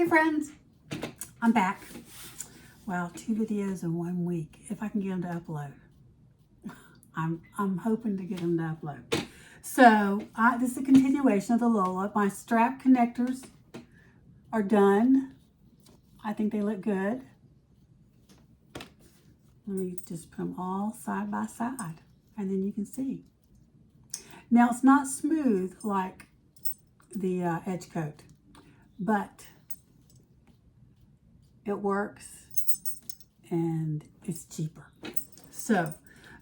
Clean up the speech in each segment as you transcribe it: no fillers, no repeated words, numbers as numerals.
Hey friends, I'm back. Wow, 2 videos in 1 week. If I can get them to upload, I'm hoping to get them to upload. So this is a continuation of the Lola. My strap connectors are done. I think they look good. Let me just put them all side by side, and then you can see. Now it's not smooth like the edge coat, but it works and it's cheaper. So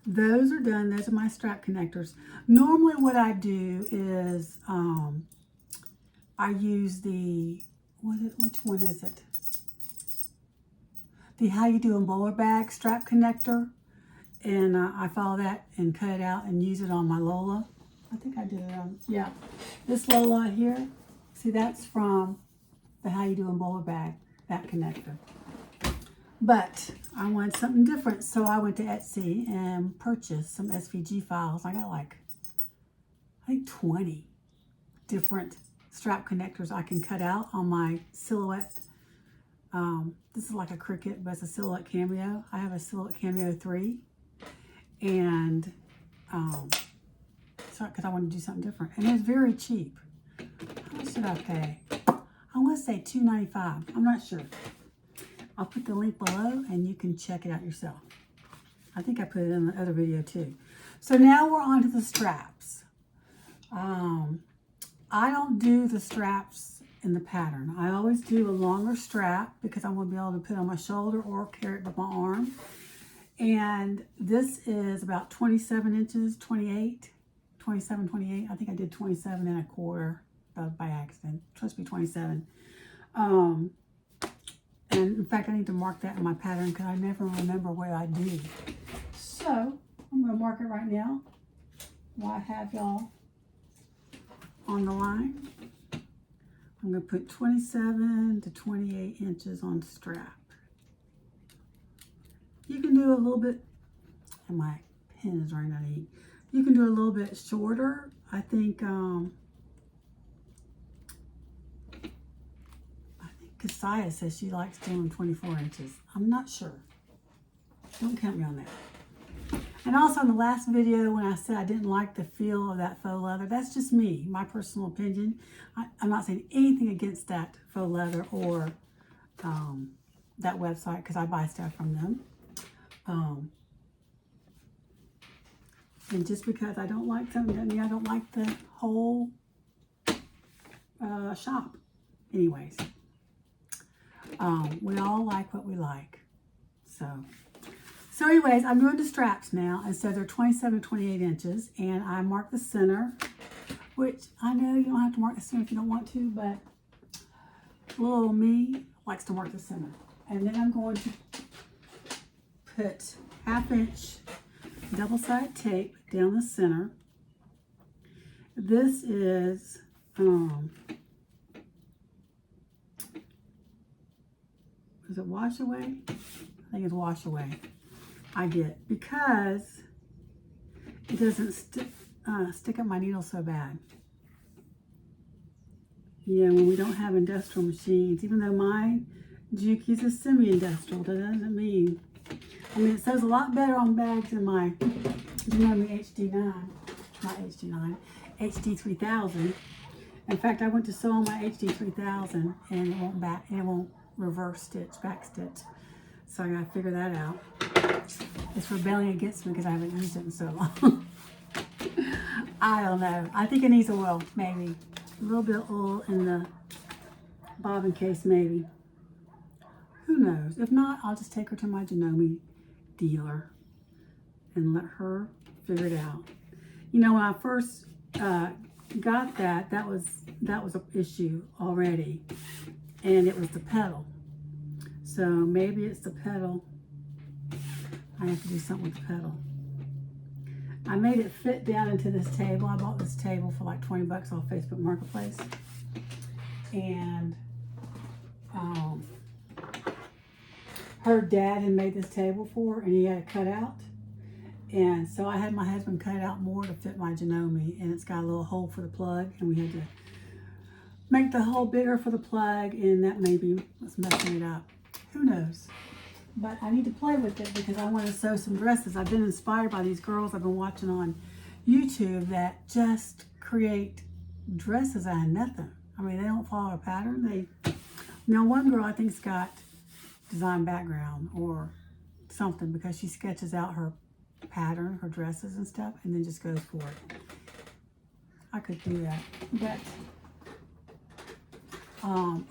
those are done. Those are my strap connectors. Normally what I do is I use the, which one is it? The How You Doing bowler bag strap connector. And I follow that and cut it out and use it on my Lola. I think I did it on, yeah. This Lola here, see, that's from the How You Doing bowler bag, that connector. But I wanted something different, so I went to Etsy and purchased some SVG files. I got like, I think 20 different strap connectors I can cut out on my Silhouette. This is like a Cricut, but it's a Silhouette Cameo. I have a Silhouette Cameo 3. And so because I want to do something different, and it's very cheap. How much did I pay? I want to say $2.95. I'm not sure. I'll put the link below, and you can check it out yourself. I think I put it in the other video too. So now we're on to the straps. I don't do the straps in the pattern. I always do a longer strap because I want to be able to put it on my shoulder or carry it with my arm. And this is about 27 inches, 28, 27, 28. I think I did 27 and a quarter by accident. It's supposed to be 27. And in fact, I need to mark that in my pattern because I never remember what I do. So I'm going to mark it right now while I have y'all on the line. I'm going to put 27 to 28 inches on strap. You can do a little bit, and my pen is running out of ink. You can do a little bit shorter. I think Kasaya says she likes doing 24 inches. I'm not sure. Don't count me on that. And also in the last video when I said I didn't like the feel of that faux leather, that's just me, my personal opinion. I'm not saying anything against that faux leather or that website because I buy stuff from them. And just because I don't like something doesn't mean I don't like the whole shop. Anyways, we all like what we like. So anyways, I'm doing the straps now. And so they're 27 to 28 inches. And I mark the center, which I know you don't have to mark the center if you don't want to, but little me likes to mark the center. And then I'm going to put 1/2 inch double-sided tape down the center. This is it wash away? I think it's wash away. I get because it doesn't stick up my needle so bad. You know, when we don't have industrial machines, even though my Juki's is semi-industrial, that doesn't mean. I mean, it sews a lot better on bags than my Janome HD9, not HD9, HD3000. In fact, I went to sew on my HD3000 and it won't reverse stitch, back stitch. So I gotta figure that out. It's rebelling against me because I haven't used it in so long. I don't know. I think it needs oil, maybe. A little bit of oil in the bobbin case, maybe. Who knows? If not, I'll just take her to my Janome dealer and let her figure it out. You know, when I first got that was an issue already, and it was the pedal. So maybe it's the pedal. I have to do something with the pedal. I made it fit down into this table. I bought this table for like 20 bucks off Facebook Marketplace, and her dad had made this table for her, and he had it cut out. And so I had my husband cut it out more to fit my Janome, and it's got a little hole for the plug, and we had to make the hole bigger for the plug, and that may be what's messing it up. Who knows? But I need to play with it because I want to sew some dresses. I've been inspired by these girls I've been watching on YouTube that just create dresses out of nothing. I mean, they don't follow a pattern. Now one girl I think's got design background or something because she sketches out her pattern, her dresses and stuff, and then just goes for it. I could do that, but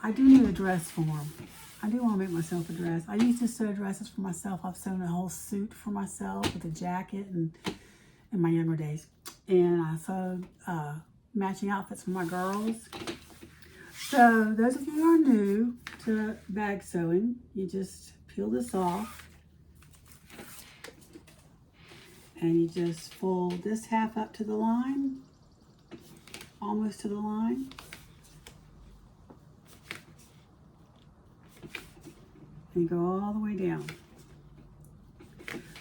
I do need a dress form. I do want to make myself a dress. I used to sew dresses for myself. I've sewn a whole suit for myself with a jacket and in my younger days. And I sewed matching outfits for my girls. So those of you who are new to bag sewing, you just peel this off and you just fold this half up to the line, almost to the line. And go all the way down.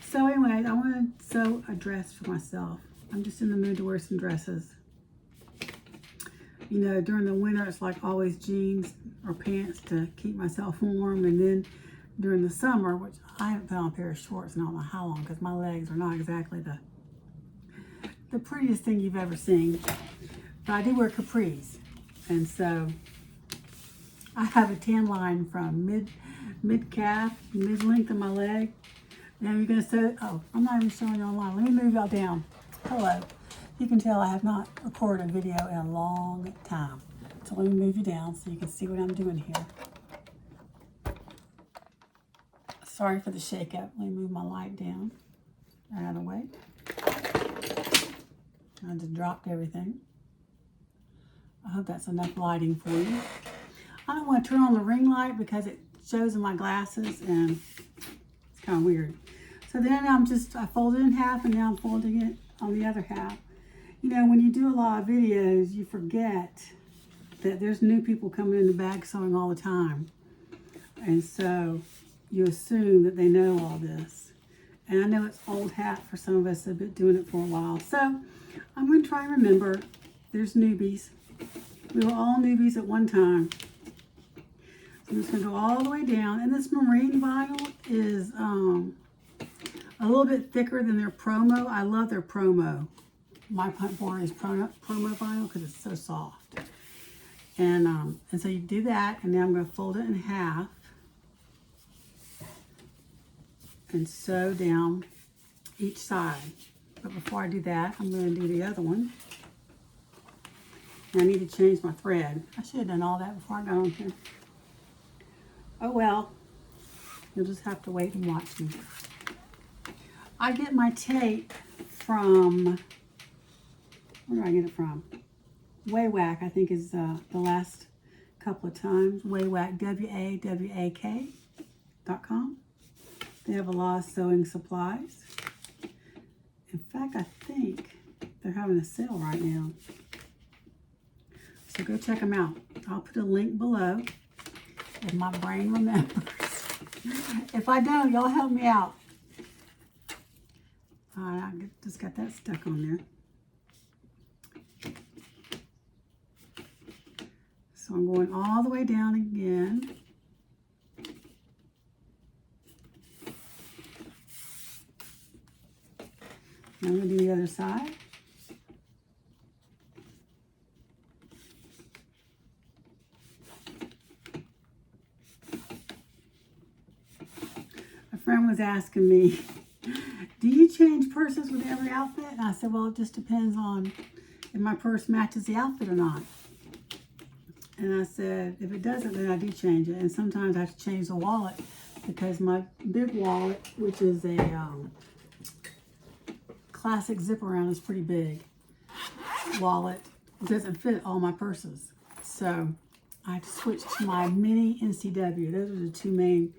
So anyway, I want to sew a dress for myself. I'm just in the mood to wear some dresses. You know, during the winter, it's like always jeans or pants to keep myself warm. And then during the summer, which I haven't put on a pair of shorts in I don't know how long because my legs are not exactly the prettiest thing you've ever seen. But I do wear capris. And so I have a tan line from mid-calf, mid-length of my leg. Now you're going to sew, oh, I'm not even showing you online. Let me move y'all down. Hello. You can tell I have not recorded a video in a long time. So let me move you down so you can see what I'm doing here. Sorry for the shake up. Let me move my light down. Out of the way. I just dropped everything. I hope that's enough lighting for you. I don't want to turn on the ring light because it shows in my glasses and it's kind of weird. So then I fold it in half and now I'm folding it on the other half. You know, when you do a lot of videos, you forget that there's new people coming into bag sewing all the time. And so you assume that they know all this. And I know it's old hat for some of us that have been doing it for a while. So I'm going to try and remember there's newbies. We were all newbies at one time. So I'm just going to go all the way down. And this marine vinyl is a little bit thicker than their promo. I love their promo. My punt board is promo vinyl because it's so soft. And so you do that, and now I'm going to fold it in half and sew down each side. But before I do that, I'm going to do the other one. And I need to change my thread. I should have done all that before I got on here. Oh well, you'll just have to wait and watch me. I get my tape from, where do I get it from? Waywack, I think is the last couple of times. Waywack, WAWAK.com. They have a lot of sewing supplies. In fact, I think they're having a sale right now. So go check them out. I'll put a link below if my brain remembers. If I don't, y'all help me out. I just got that stuck on there. So I'm going all the way down again. Now I'm going to do the other side. A friend was asking me, do you change purses with every outfit? And I said, well, it just depends on if my purse matches the outfit or not. And I said, if it doesn't, then I do change it. And sometimes I have to change the wallet because my big wallet, which is a classic zip around, is pretty big wallet. It doesn't fit all my purses. So I have to switch to my mini NCW. Those are the two main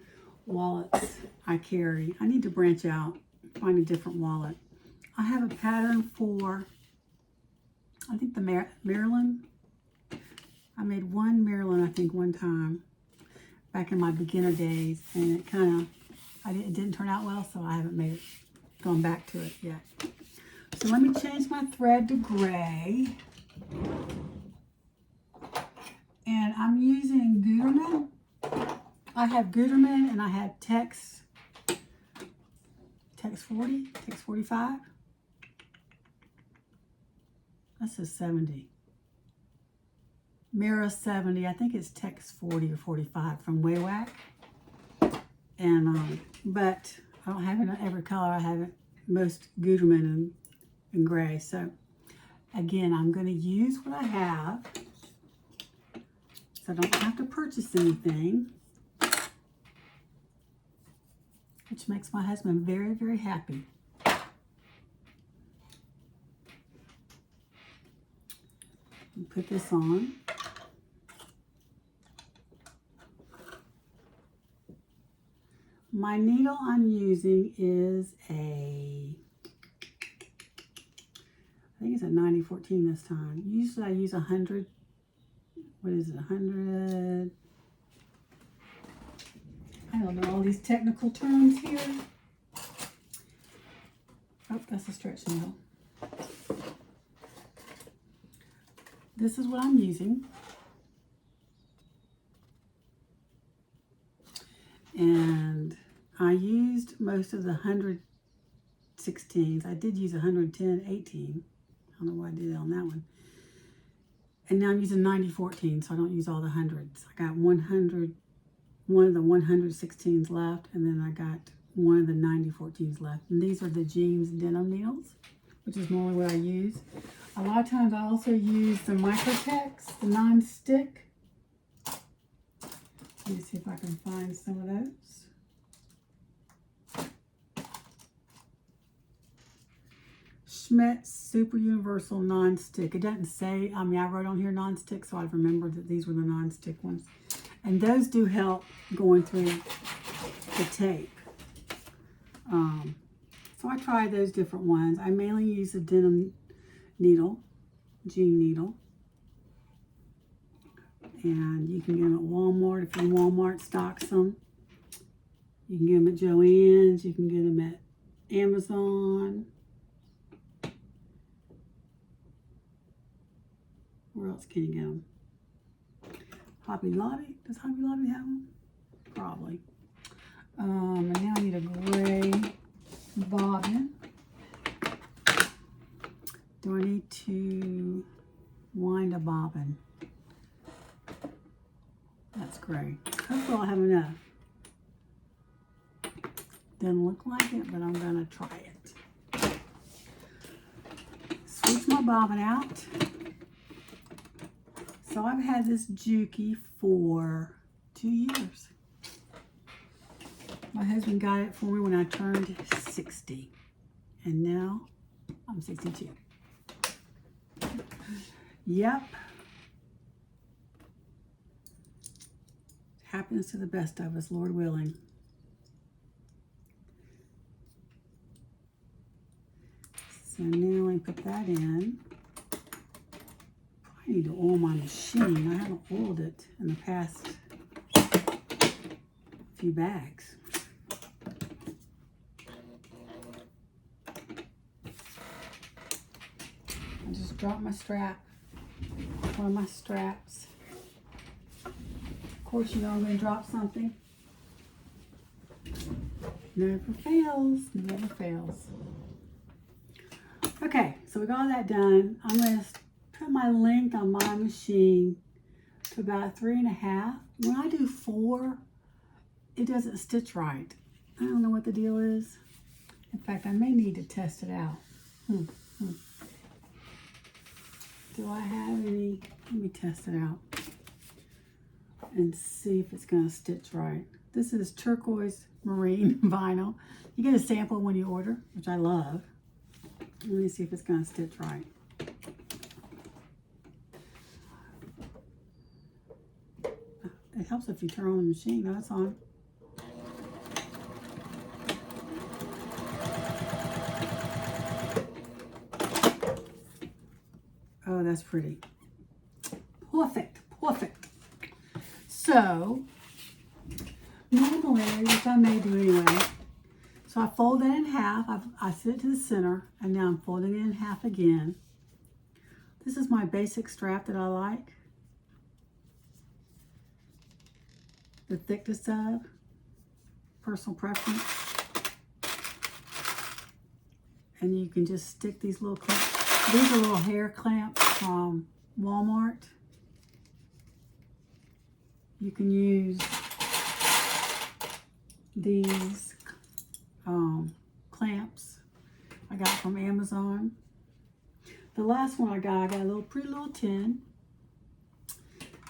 wallets I carry. I need to branch out, find a different wallet. I have a pattern for, I think the Maryland. I made one Maryland, I think, one time back in my beginner days, and it kind of, it didn't turn out well, so I haven't gone back to it yet. So let me change my thread to gray. And I'm using Gutermann. I have Gutermann and I have Tex 40, Tex 45. That's a 70. Mira 70. I think it's Tex 40 or 45 from Waywack. And but I don't have it in every color. I have it most Gutermann and gray. So again, I'm going to use what I have, so I don't have to purchase anything, which makes my husband very, very happy. Put this on. My needle I'm using is I think it's a 9014 this time. Usually I use 100. What is it, 100? I don't know all these technical terms here. Oh, that's a stretch needle. This is what I'm using. And I used most of the 116s. I did use 110, 18. I don't know why I did it on that one. And now I'm using 9014, so I don't use all the hundreds. I got one of the 116s left, and then I got one of the 9014s left. And these are the jeans denim needles, which is normally what I use. A lot of times I also use the Microtex, the non-stick. Let me see if I can find some of those. Schmidt Super Universal Non-Stick. It doesn't say, I wrote on here non-stick, so I remembered that these were the non-stick ones. And those do help going through the tape. So I tried those different ones. I mainly use the denim needle, jean needle. And you can get them at Walmart if Walmart stocks them. You can get them at Joann's. You can get them at Amazon. Where else can you get them? Hobby Lobby? Does Hobby Lobby have them? Probably. And now I need a gray bobbin. Do I need to wind a bobbin? That's great. Hopefully I'll have enough. Doesn't look like it, but I'm gonna try it. Switch my bobbin out. So I've had this Juki for 2 years. My husband got it for me when I turned 60. And now I'm 62. Yep. Happens to the best of us, Lord willing. So now I put that in. I need to oil my machine. I haven't oiled it in the past few bags. I just dropped my strap, one of my straps. Of course, you know I'm going to drop something. Never fails, never fails. Okay, so we got all that done. I'm going to put my length on my machine to about 3.5. When I do 4, it doesn't stitch right. I don't know what the deal is. In fact, I may need to test it out. Do I have any? Let me test it out and see if it's going to stitch right. This is turquoise marine vinyl. You get a sample when you order, which I love. Let me see if it's going to stitch right. It helps if you turn on the machine. No, it's on. Oh, that's pretty. Perfect, perfect. So, normally, which I may do anyway, so I fold that in half. I sit it to the center, and now I'm folding it in half again. This is my basic strap that I like. the thickness of. Personal preference. And you can just stick these little clamps. These are little hair clamps from Walmart. You can use these clamps I got from Amazon. The last one I got a little pretty little tin.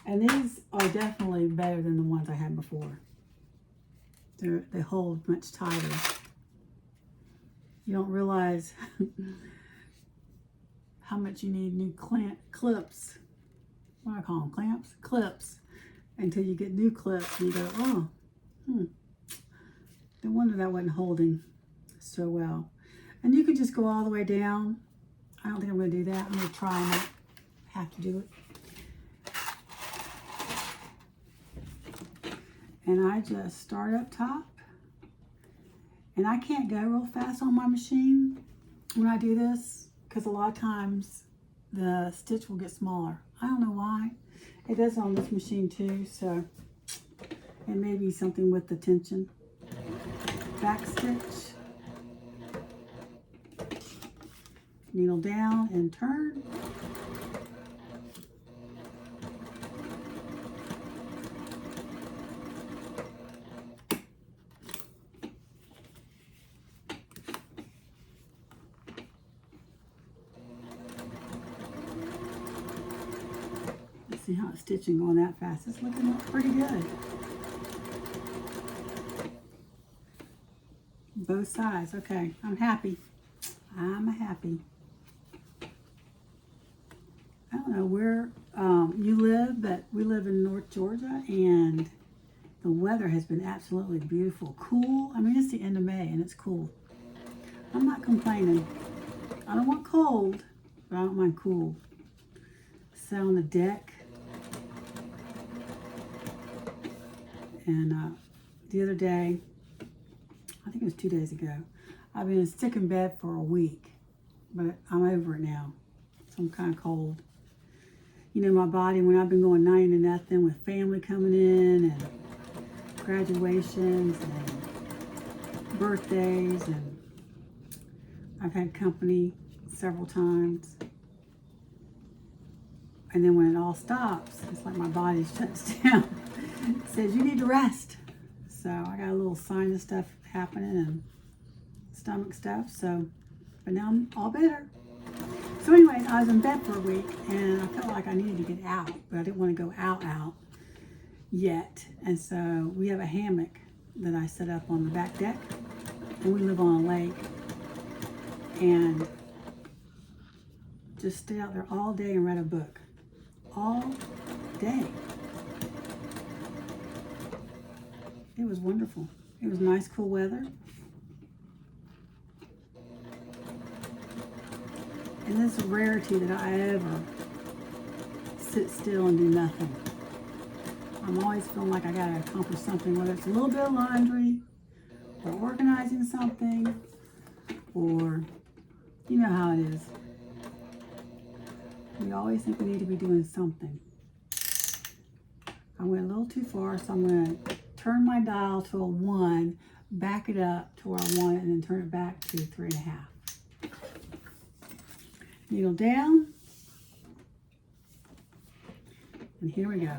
And these are definitely better than the ones I had before. They hold much tighter. You don't realize how much you need new clips. What do I call them? Clamps? Clips. Until you get new clips and you go, oh, no wonder that wasn't holding so well. And you can just go all the way down. I don't think I'm going to do that. I'm going to try and not have to do it. And I just start up top. And I can't go real fast on my machine when I do this because a lot of times the stitch will get smaller. I don't know why. It does on this machine too, so it may be something with the tension. Back stitch. Needle down and turn. See how it's stitching going that fast. It's looking up pretty good. Both sides. Okay, I'm happy. I'm happy. I don't know where you live, but we live in North Georgia, and the weather has been absolutely beautiful. Cool. I mean, it's the end of May, and it's cool. I'm not complaining. I don't want cold, but I don't mind cool. Sit on the deck. And the other day, I think it was 2 days ago, I've been sick in bed for a week, but I'm over it now. So I'm kind of cold. You know, my body, when I've been going 90 to with family coming in and graduations and birthdays, and I've had company several times. And then when it all stops, it's like my body shuts down. It says you need to rest. So I got a little sinus stuff happening and stomach stuff. So, but now I'm all better. So anyway, I was in bed for a week and I felt like I needed to get out, but I didn't want to go out yet. And so we have a hammock that I set up on the back deck, and we live on a lake, and just stayed out there all day and read a book. All day. It was wonderful. It was nice, cool weather. And it's a rarity that I ever sit still and do nothing. I'm always feeling like I gotta accomplish something, whether it's a little bit of laundry, or organizing something, or you know how it is. We always think we need to be doing something. I went a little too far, so I'm going to turn my dial to a 1, back it up to where I want it, and then turn it back to 3.5. Needle down. And here we go.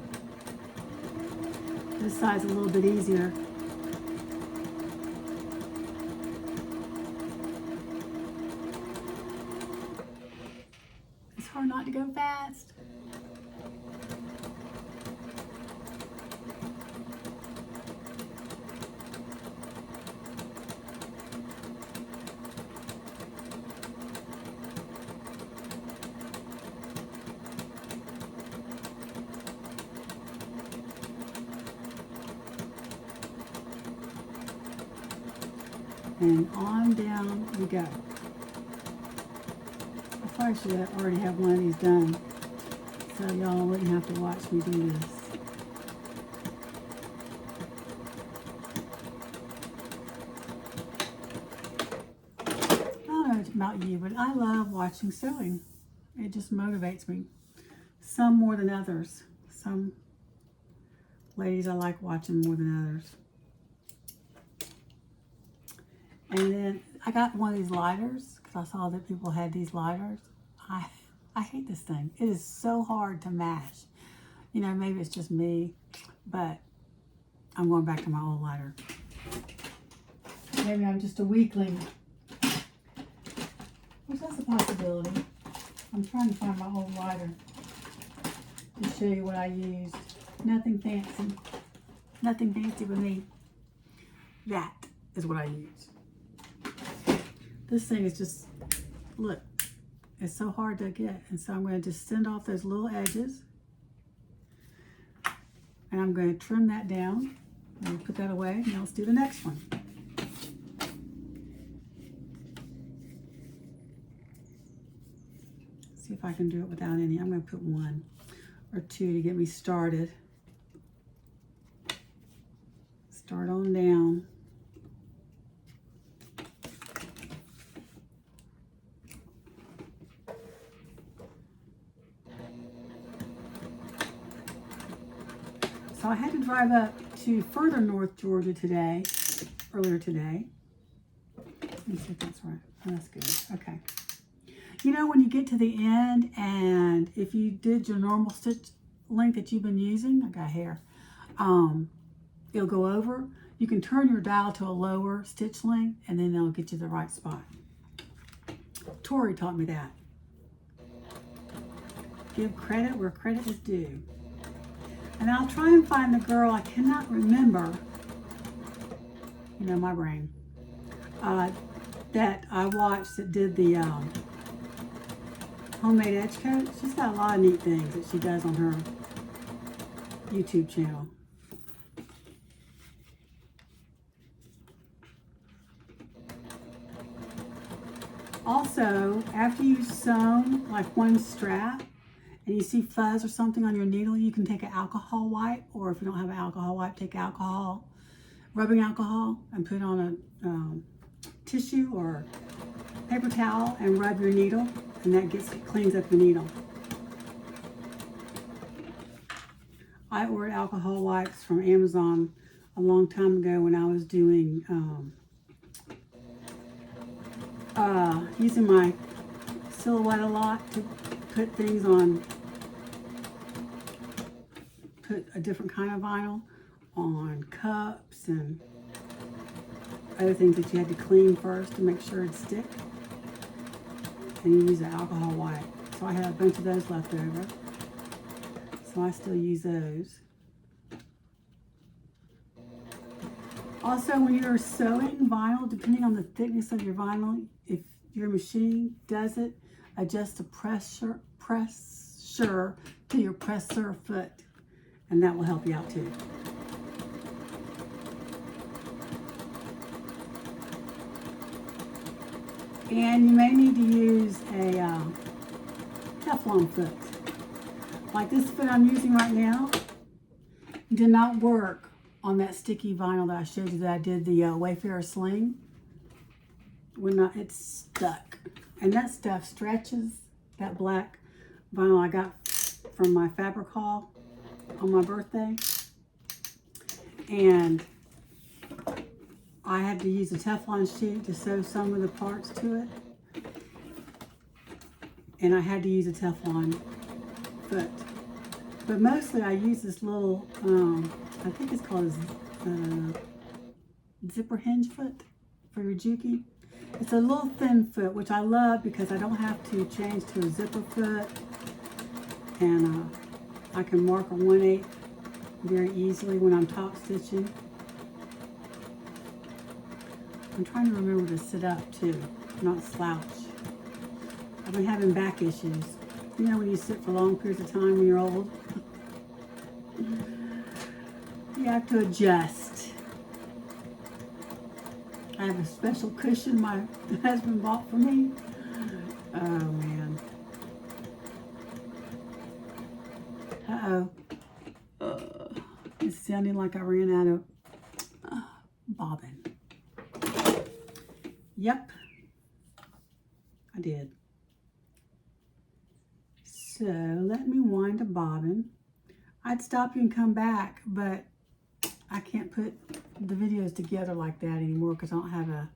This side's a little bit easier. It's hard not to go fast. And on down we go. I probably should already have one of these done, so y'all wouldn't have to watch me do this. I don't know about you, but I love watching sewing. It just motivates me. Some more than others. Some Ladies I like watching more than others. And then I got one of these lighters because I saw that people had these lighters. I hate this thing. It is so hard to mash. You know, maybe it's just me, but I'm going back to my old lighter. Maybe I'm just a weakling. Which that's a possibility. I'm trying to find my old lighter to show you what I used. Nothing fancy. Nothing fancy with me. That is what I use. This thing is just, look, it's so hard to get. And so I'm going to just send off those little edges. And I'm going to trim that down. And put that away. Now let's do the next one. See if I can do it without any. I'm going to put 1 or 2 to get me started. Start on down. So I had to drive up to further North Georgia today, earlier today. Let me see if that's right. Oh, that's good. Okay. You know, when you get to the end and if you did your normal stitch length that you've been using, I got hair, it'll go over. You can turn your dial to a lower stitch length and then they'll get you the right spot. Tori taught me that. Give credit where credit is due. And I'll try and find the girl, I cannot remember, you know, my brain, that I watched that did the homemade edge coat. She's got a lot of neat things that she does on her YouTube channel. Also, after you've sewn like one strap and you see fuzz or something on your needle, you can take an alcohol wipe, or if you don't have an alcohol wipe, take alcohol, rubbing alcohol, and put it on a tissue or paper towel and rub your needle, and that cleans up the needle. I ordered alcohol wipes from Amazon a long time ago when I was doing using my silhouette a lot to put things on, put a different kind of vinyl on cups and other things that you had to clean first to make sure it'd stick. And you use an alcohol wipe. So I had a bunch of those left over. So I still use those. Also, when you're sewing vinyl, depending on the thickness of your vinyl, if your machine does it, adjust the pressure to your presser foot, and that will help you out too. And you may need to use a Teflon foot. Like this foot I'm using right now did not work on that sticky vinyl that I showed you that I did the Wayfarer sling. It's stuck. And that stuff stretches, that black vinyl I got from my fabric haul on my birthday. And I had to use a Teflon sheet to sew some of the parts to it. And I had to use a Teflon foot. But mostly I use this little, I think it's called a zipper hinge foot for your Juki. It's a little thin foot, which I love because I don't have to change to a zipper foot. And I can mark a 1/8 very easily when I'm top stitching. I'm trying to remember to sit up too, not slouch. I've been having back issues. You know when you sit for long periods of time when you're old? You have to adjust. I have a special cushion my husband bought for me. Oh man. Uh-oh. It's sounding like I ran out of bobbin. Yep, I did. So let me wind a bobbin. I'd stop you and come back, but I can't put the videos together like that anymore because I don't have a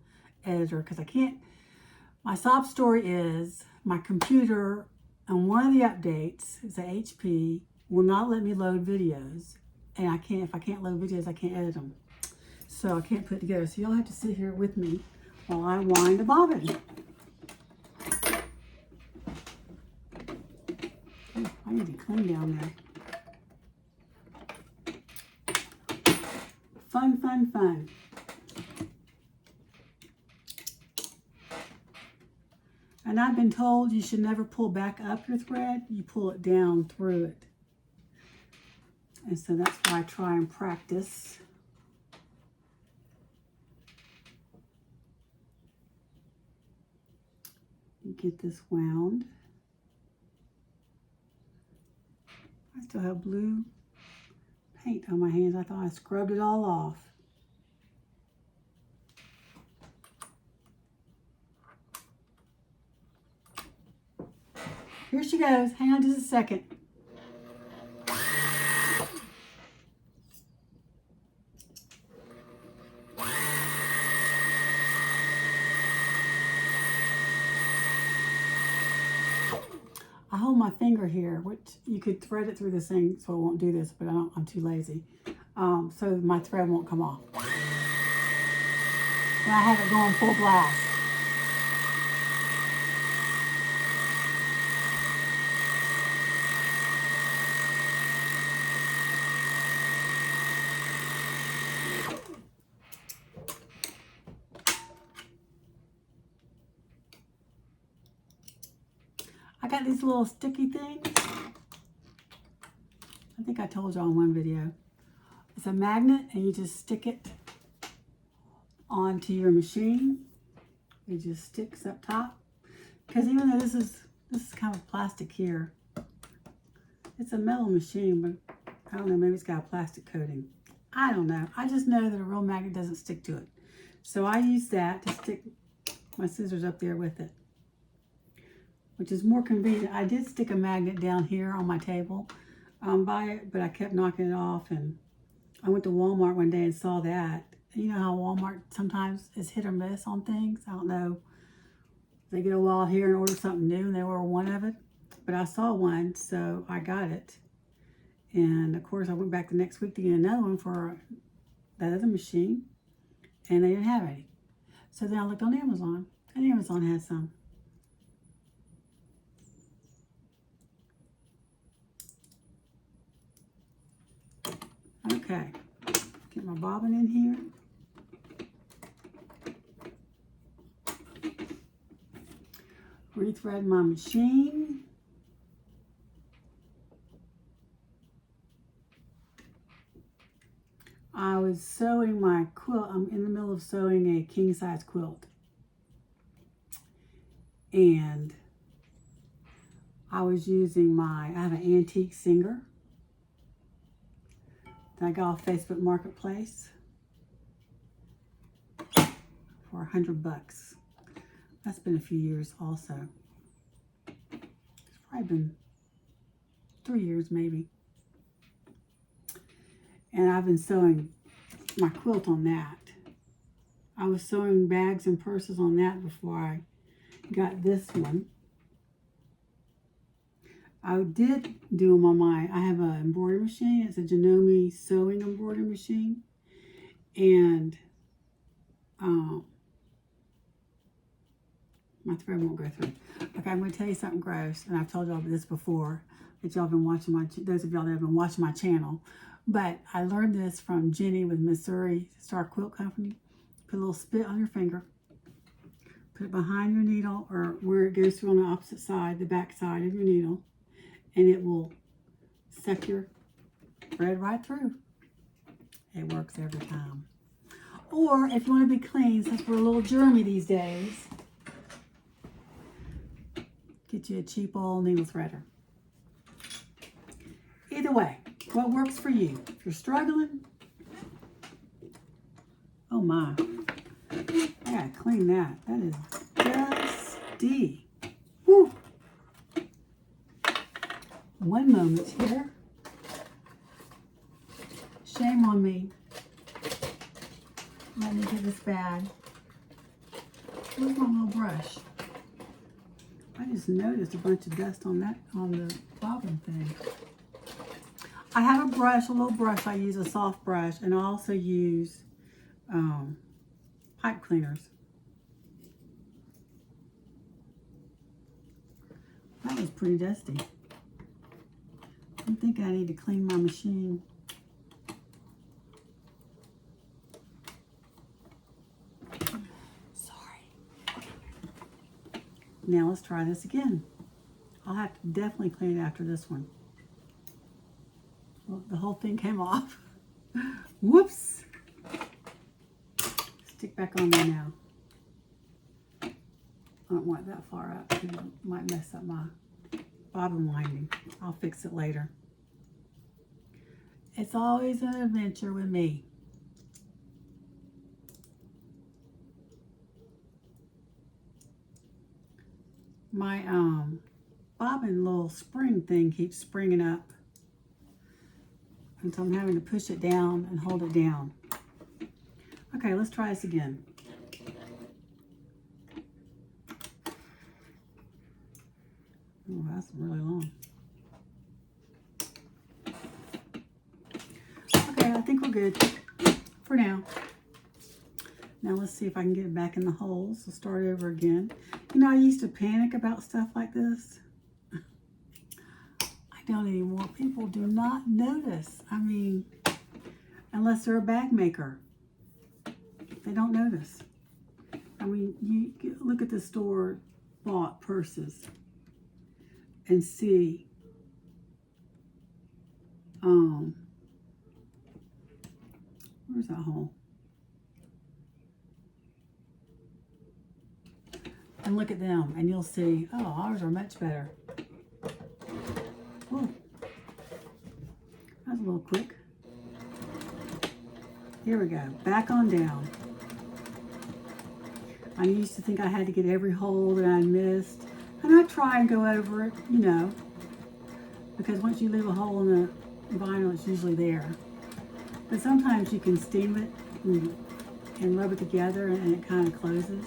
editor, because I can't. My sob story is my computer on one of the updates, it's a HP, will not let me load videos. And I can't, if I can't load videos, I can't edit them. So I can't put it together. So you'll have to sit here with me while I wind the bobbin. Oh, I need to clean down there. Fun, fun, fun. And I've been told you should never pull back up your thread. You pull it down through it. And so that's why I try and practice. Get this wound. I still have blue paint on my hands. I thought I scrubbed it all off. Here she goes. Hang on just a second. I hold my finger here, which you could thread it through this thing, so I won't do this, but I'm too lazy. So my thread won't come off. And I have it going full blast. I got these little sticky things. I think I told y'all in one video. It's a magnet and you just stick it onto your machine. It just sticks up top. Because even though this is kind of plastic here, it's a metal machine, but I don't know, maybe it's got a plastic coating. I don't know. I just know that a real magnet doesn't stick to it. So I use that to stick my scissors up there with it, which is more convenient. I did stick a magnet down here on my table by it, but I kept knocking it off. And I went to Walmart one day and saw that. You know how Walmart sometimes is hit or miss on things? I don't know. They get a while here and order something new, and they order one of it. But I saw one, so I got it. And of course, I went back the next week to get another one for that other machine, and they didn't have any. So then I looked on Amazon, and Amazon had some. Okay, get my bobbin in here. Rethread my machine. I was sewing my quilt. I'm in the middle of sewing a king size quilt. And I was using I have an antique singer that I got off Facebook Marketplace for $100. That's been a few years also. It's probably been 3 years maybe. And I've been sewing my quilt on that. I was sewing bags and purses on that before I got this one. I did do them on I have an embroidery machine. It's a Janome sewing embroidery machine. And my thread won't go through. Okay, I'm going to tell you something gross, and I've told y'all this before, that y'all have been watching those of y'all that have been watching my channel. But I learned this from Jenny with Missouri Star Quilt Company. Put a little spit on your finger. Put it behind your needle, or where it goes through on the opposite side, the back side of your needle, and it will suck your thread right through. It works every time. Or if you want to be clean, since we're a little germy these days, get you a cheap old needle threader. Either way, what works for you? If you're struggling, oh my, I gotta clean that. That is dusty. Woo. One moment here. Shame on me. Let me get this bad. Where's my little brush? I just noticed a bunch of dust on the bobbin thing. I have a brush, a little brush. I use a soft brush, and I also use pipe cleaners. That was pretty dusty. I think I need to clean my machine. Now let's try this again. I'll have to definitely clean it after this one. Well, the whole thing came off. Whoops. Stick back on there now. I don't want it that far up. It might mess up my bobbin winding. I'll fix it later. It's always an adventure with me. My bobbin little spring thing keeps springing up, and so I'm having to push it down and hold it down. Okay, let's try this again. Oh, that's really long. Okay, I think we're good for now. Now let's see if I can get it back in the holes. So start over again. You know, I used to panic about stuff like this. I don't anymore. People do not notice. I mean, unless they're a bag maker, they don't notice. I mean, you look at the store-bought purses and see where's that hole? And look at them, and you'll see, oh, ours are much better. Oh, that was a little quick. Here we go, back on down. I used to think I had to get every hole that I missed, and I try and go over it, you know, because once you leave a hole in the vinyl, it's usually there. But sometimes you can steam it and rub it together, and it kind of closes.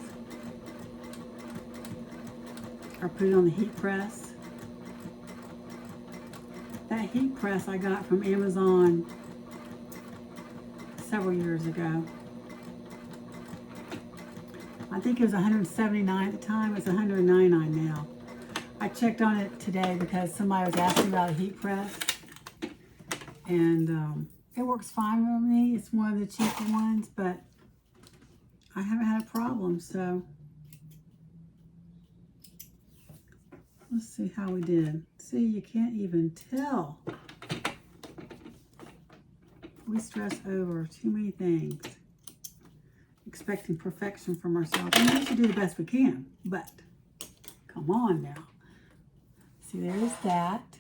Or put it on the heat press. That heat press I got from Amazon several years ago. I think it was $179 at the time. It's $199 now. I checked on it today because somebody was asking about a heat press. And it works fine with me. It's one of the cheaper ones, but I haven't had a problem, so let's see how we did. See, you can't even tell. We stress over too many things, expecting perfection from ourselves. And we should do the best we can, but come on now. See, there's that.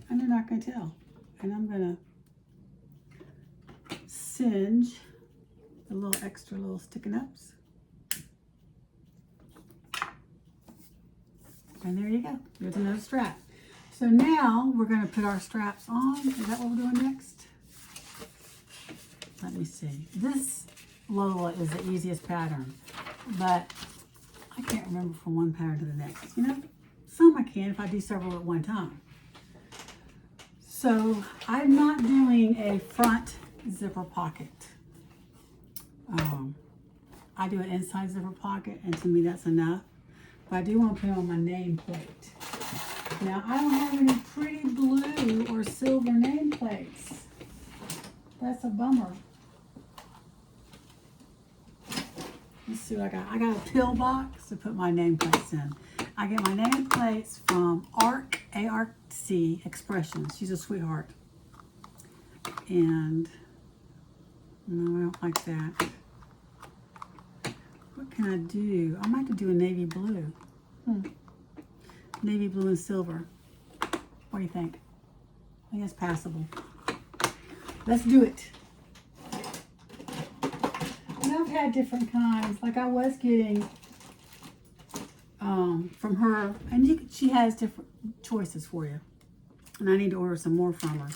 And they're not going to tell. And I'm going to singe the little extra little sticking ups. And there you go. There's another strap. So now we're going to put our straps on. Is that what we're doing next? Let me see. This Lola is the easiest pattern, but I can't remember from one pattern to the next. You know, some I can if I do several at one time. So I'm not doing a front zipper pocket. I do an inside zipper pocket, and to me that's enough. But I do want to put it on my nameplate. Now, I don't have any pretty blue or silver nameplates. That's a bummer. Let's see what I got. I got a pill box to put my nameplates in. I get my nameplates from ARC-C Expressions. She's a sweetheart. And no, I don't like that. What can I do? I might have to do a navy blue. Navy blue and silver. What do you think? I think it's passable. Let's do it. And I've had different kinds. Like I was getting from her, and she has different choices for you. And I need to order some more from her.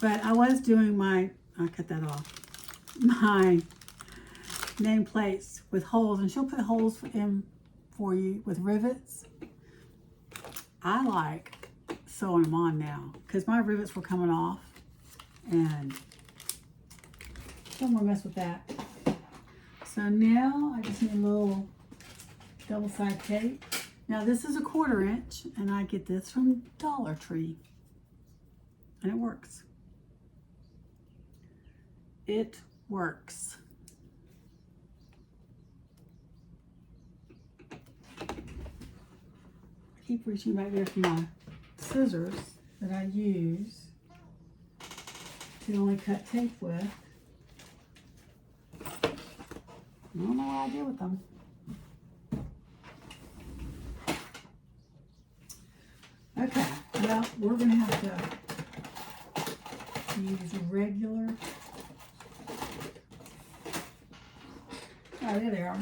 But I was doing I cut that off, my nameplates with holes, and she'll put holes in for you with rivets. I like sewing them on now because my rivets were coming off, and don't want to mess with that. So now I just need a little double-sided tape. Now this is a 1/4 inch, and I get this from Dollar Tree, and it works. It works. I keep reaching back there for my scissors that I use to only cut tape with. I don't know what I do with them. Okay, well, we're going to have to use regular. Oh, there they are,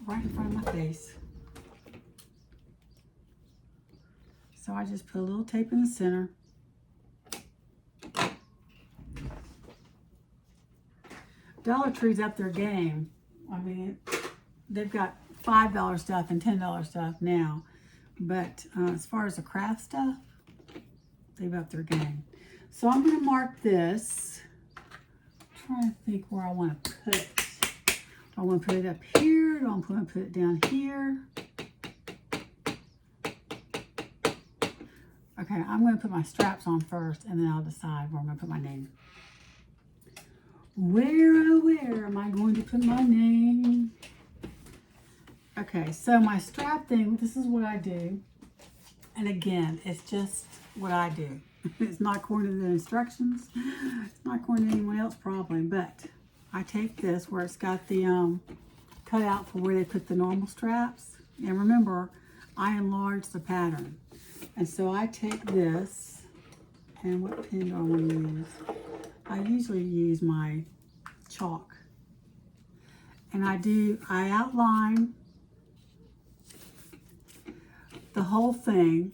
right in front of my face. So I just put a little tape in the center. Dollar Tree's up their game. I mean, they've got $5 stuff and $10 stuff now. But as far as the craft stuff, they've upped their game. So I'm going to mark this. I'm trying to think where I want to put it. Do I want to put it up here? Do I want to put it down here? Okay, I'm going to put my straps on first, and then I'll decide where I'm going to put my name. Where am I going to put my name? Okay, so my strap thing, this is what I do. And again, it's just what I do. It's not according to the instructions. It's not according to anyone else probably, but I take this where it's got the cutout for where they put the normal straps. And remember, I enlarge the pattern. And so I take this, and what pen do I want to use? I usually use my chalk. And I outline the whole thing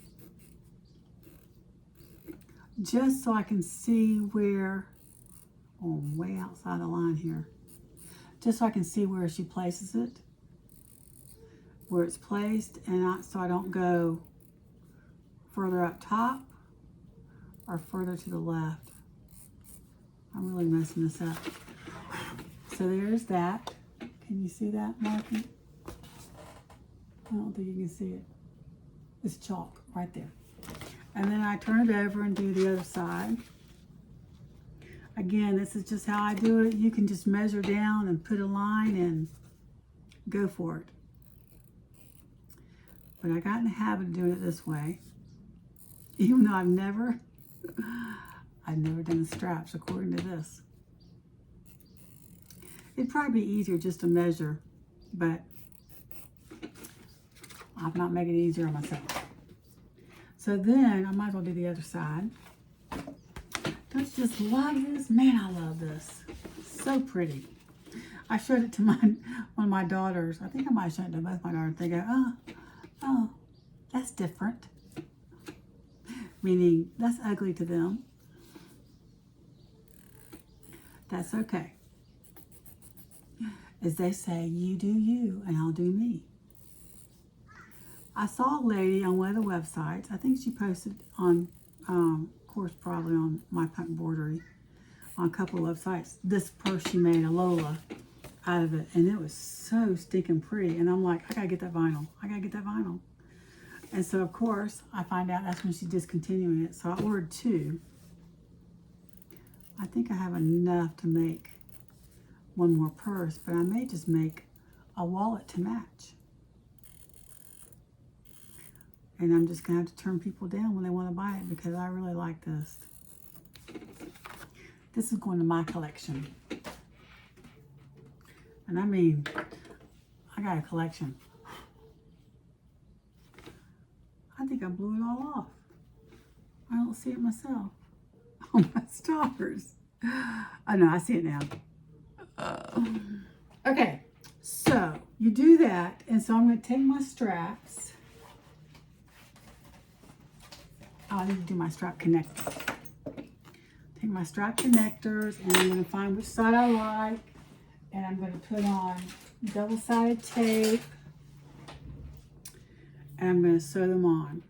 just so I can see where, oh, I'm way outside the line here. Just so I can see where she places it, where it's placed, and so I don't go further up top or further to the left. I'm really messing this up. So there's that. Can you see that marking? I don't think you can see it. It's chalk right there. And then I turn it over and do the other side. Again, this is just how I do it. You can just measure down and put a line and go for it. But I got in the habit of doing it this way. Even though I've never done the straps according to this. It'd probably be easier just to measure, but I'm not making it easier on myself. So then I might as well do the other side. Don't you just love this? Man, I love this. So pretty. I showed it to one of my daughters. I think I might have shown it to both my daughters. They go, oh, that's different. Meaning that's ugly to them. That's okay. As they say, you do you and I'll do me. I saw a lady on one of the websites. I think she posted on, of course, probably on My Punk Embroidery, on a couple of websites. This purse she made, a Lola, out of it. And it was so stinking pretty. And I'm like, I gotta get that vinyl. I gotta get that vinyl. And so, of course, I find out that's when she's discontinuing it. So I ordered 2. I think I have enough to make one more purse, but I may just make a wallet to match. And I'm just gonna have to turn people down when they want to buy it because I really like this. This is going to my collection. And I mean, I got a collection. I think I blew it all off. I don't see it myself. Oh my stars. I know, I see it now. Okay, so you do that, and so I'm going to take my straps. Oh, I need to do my strap connector. take my strap connectors and I'm going to find which side I like, and I'm going to put on double-sided tape and I'm going to sew them on.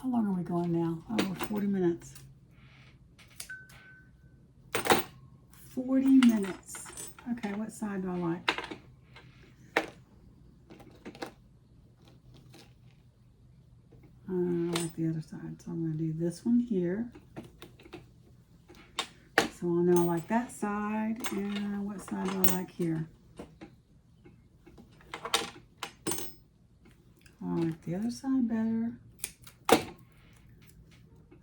How long are we going now? Oh, 40 minutes. 40 minutes. Okay, what side do I like? I like the other side, so I'm going to do this one here. So I'll know I like that side, and what side do I like here? I like the other side better.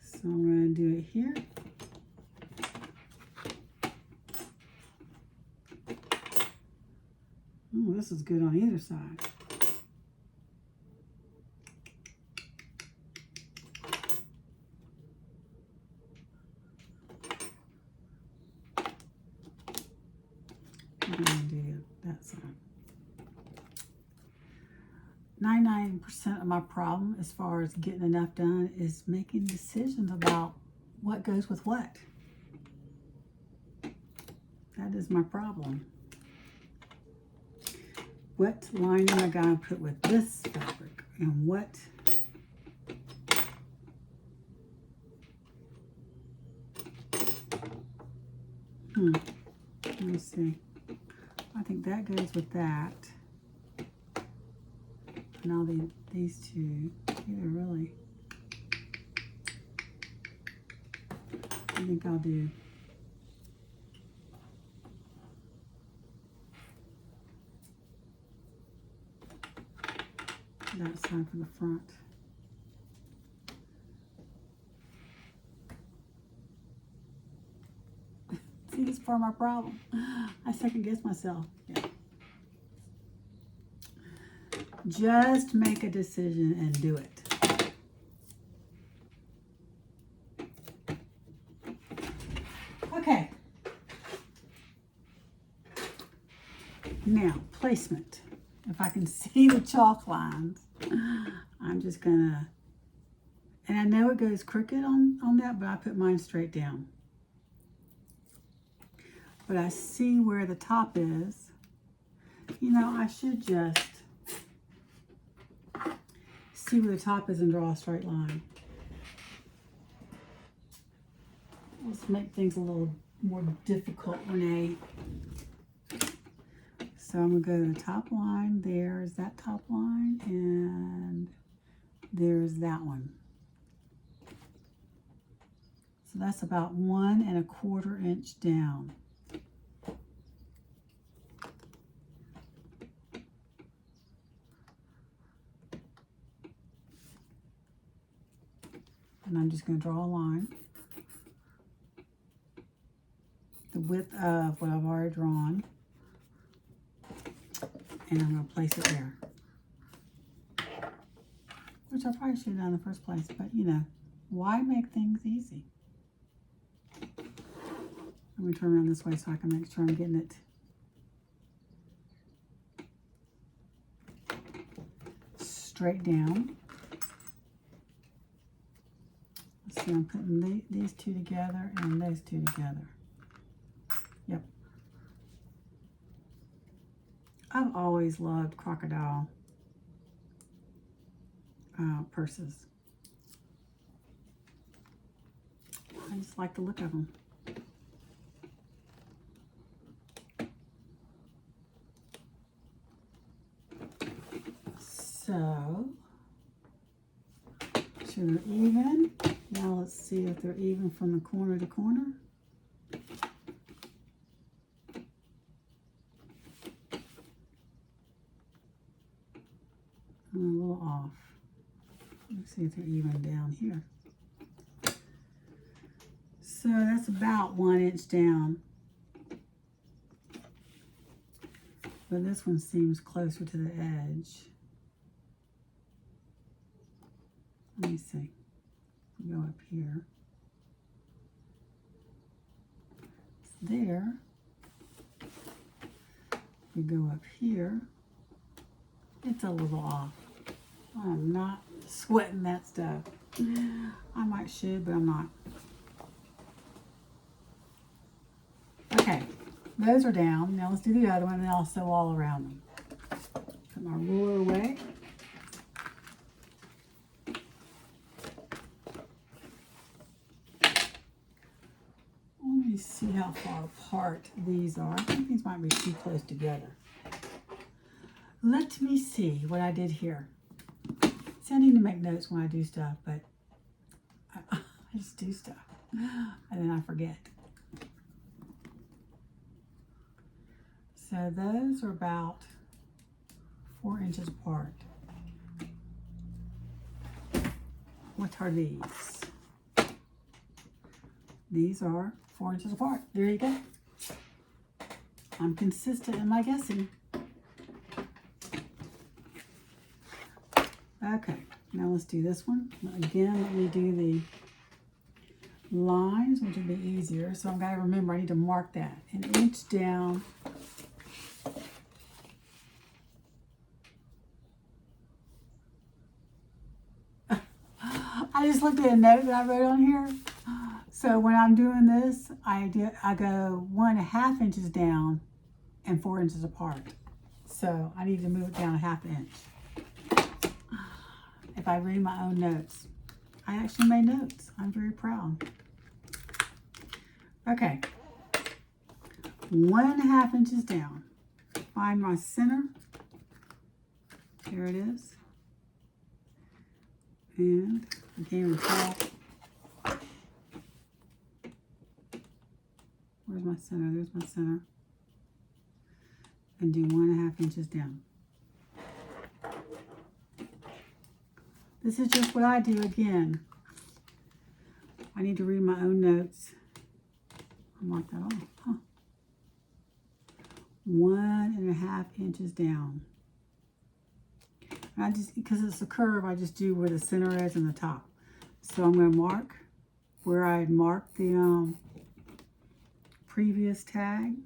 So I'm going to do it here. Oh, this is good on either side. I'm going to do that side. 99% of my problem as far as getting enough done is making decisions about what goes with what. That is my problem. What line am I going to put with this fabric? And what? Let me see. I think that goes with that. Now these two, either really. I think I'll do that side for the front. See, this is part of my problem. I second guess myself. Yeah. Just make a decision and do it. Okay. Now, placement. If I can see the chalk lines, I'm just gonna, and I know it goes crooked on that, but I put mine straight down. But I see where the top is. You know, I should just see where the top is and draw a straight line. Let's make things a little more difficult, Rene. So I'm going to go to the top line. There's that top line, and there's that one. So that's about 1 1/4 inch down. And I'm just going to draw a line the width of what I've already drawn. And I'm going to place it there. Which I probably should have done in the first place, but you know, why make things easy? Let me turn around this way so I can make sure I'm getting it straight down. Let's see, I'm putting these two together and those two together. Yep. I've always loved crocodile purses. I just like the look of them. So, so they're even. Now let's see if they're even from the corner to corner. I'm a little off. Let's see if they're even down here. So that's about 1 inch down. But this one seems closer to the edge. Let me see. Go up here. There. We go up here. It's a little off. I'm not sweating that stuff. I might should, but I'm not. Okay, those are down. Now let's do the other one, and then I'll sew all around them. Put my ruler away. Let me see how far apart these are. I think these might be too close together. Let me see what I did here. See, I need to make notes when I do stuff, but I just do stuff, and then I forget. So those are about 4 inches apart. What are these? These are 4 inches apart. There you go. I'm consistent in my guessing. Okay, now let's do this one. Again, let me do the lines, which will be easier. So I've got to remember I need to mark that an inch down. I just looked at a note that I wrote on here. So when I'm doing this, I go 1.5 inches down and 4 inches apart. So I need to move it down 1/2 inch. If I read my own notes. I actually made notes. I'm very proud. Okay. 1.5 inches down. Find my center. Here it is. And again, we tell. Where's my center? There's my center. And do 1.5 inches down. This is just what I do again. I need to read my own notes. I'll mark that off. Huh. 1.5 inches down. And I just, because it's a curve, I just do where the center is and the top. So I'm going to mark where I marked the previous tag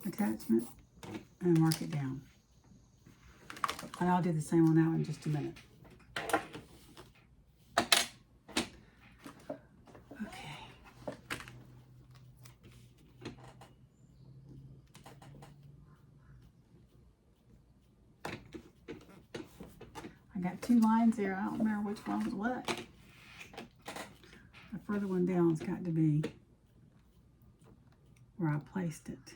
attachment and mark it down. And I'll do the same on that one in just a minute. Okay. I got 2 lines there. I don't remember which one was what. The further one down has got to be where I placed it.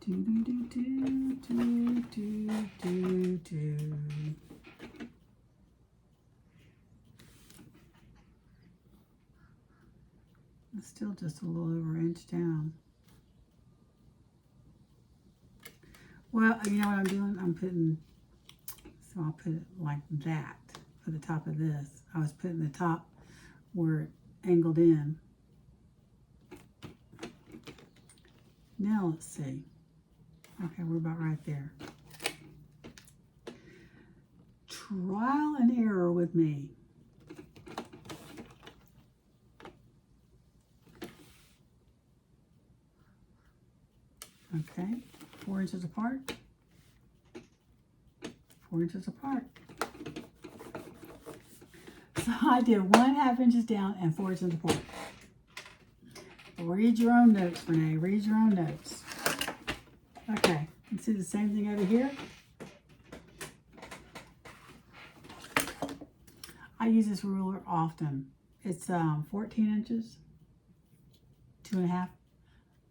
Do, do, do, do, do, do, do, do. It's still just a little over an inch down. Well, you know what I'm doing? I'm putting, so I'll put it like that for the top of this. I was putting the top where it angled in. Now let's see. Okay, we're about right there. Trial and error with me. Okay, 4 inches apart. 4 inches apart. So I did 1.5 inches down and 4 inches apart. Read your own notes, Rene. Read your own notes. Okay, you see the same thing over here. I use this ruler often. It's 14 inches, 2.5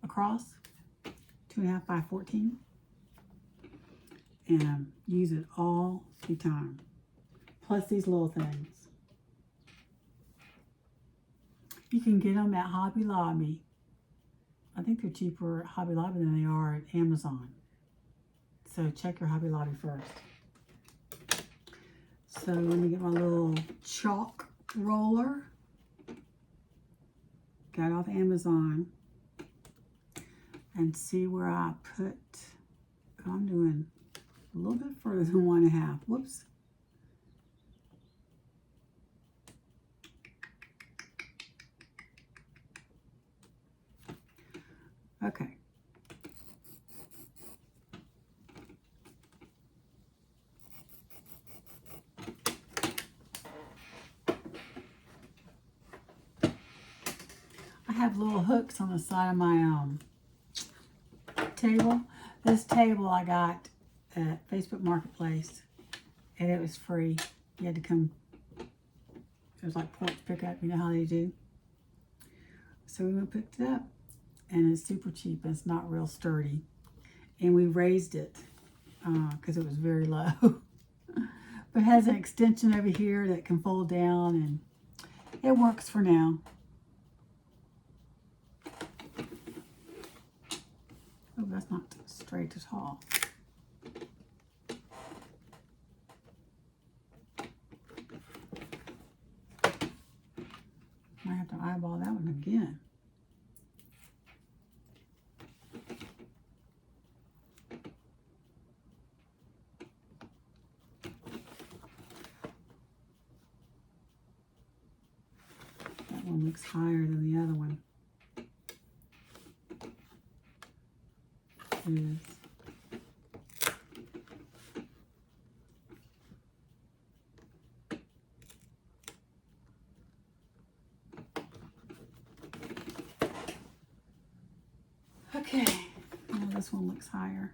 across, 2.5 by 14, and use it all the time. Plus these little things. You can get them at Hobby Lobby. I think they're cheaper at Hobby Lobby than they are at Amazon. So check your Hobby Lobby first. So let me get my little chalk roller. Got off Amazon. And see where I put, I'm doing a little bit further than 1.5. Whoops. Okay. have little hooks on the side of my table. This table I got at Facebook Marketplace, and it was free. You had to come, it was like porch pickup, you know how they do. So we went and picked it up, and it's super cheap. It's not real sturdy. And we raised it because it was very low. But it has an extension over here that can fold down, and it works for now. Oh, that's not straight at all. I have to eyeball that one again. That one looks higher than the other one. It is. Okay, now this one looks higher.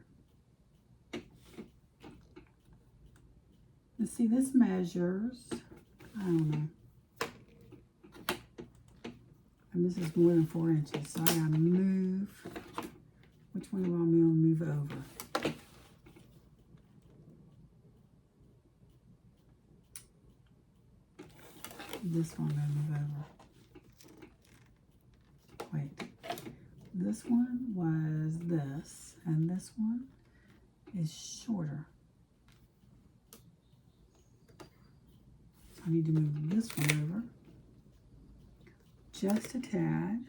Let's see, this measures, I don't know. And this is more than 4 inches, so I gotta move. Which one do I move over? This one I'm gonna move over. Wait. This one was this, and this one is shorter. I need to move this one over just a tad.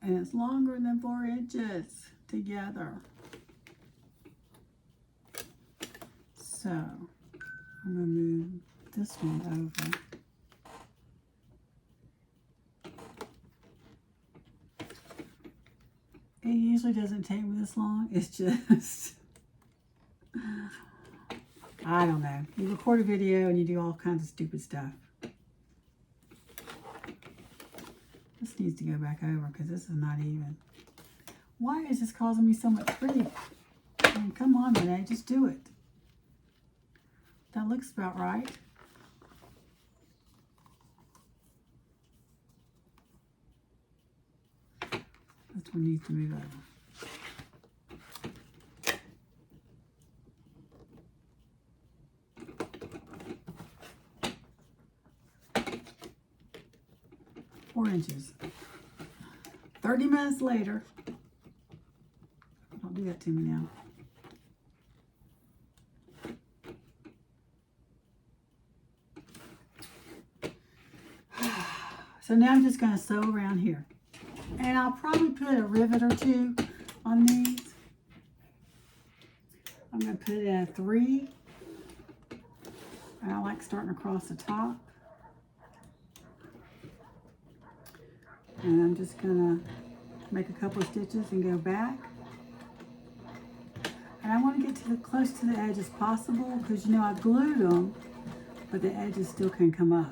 And it's longer than 4 inches together. So I'm going to move this one over. It usually doesn't take me this long. It's just, I don't know. You record a video and you do all kinds of stupid stuff. This needs to go back over because this is not even. Why is this causing me so much grief? I mean, come on, Rene, just do it. That looks about right. This one needs to move over. 4 inches. 30 minutes later. Don't do that to me now. So now I'm just going to sew around here. And I'll probably put a rivet or two on these. I'm going to put it at 3. And I like starting across the top. And I'm just going to make a couple of stitches and go back. And I want to get to the close to the edge as possible because, you know, I glued them, but the edges still can come up.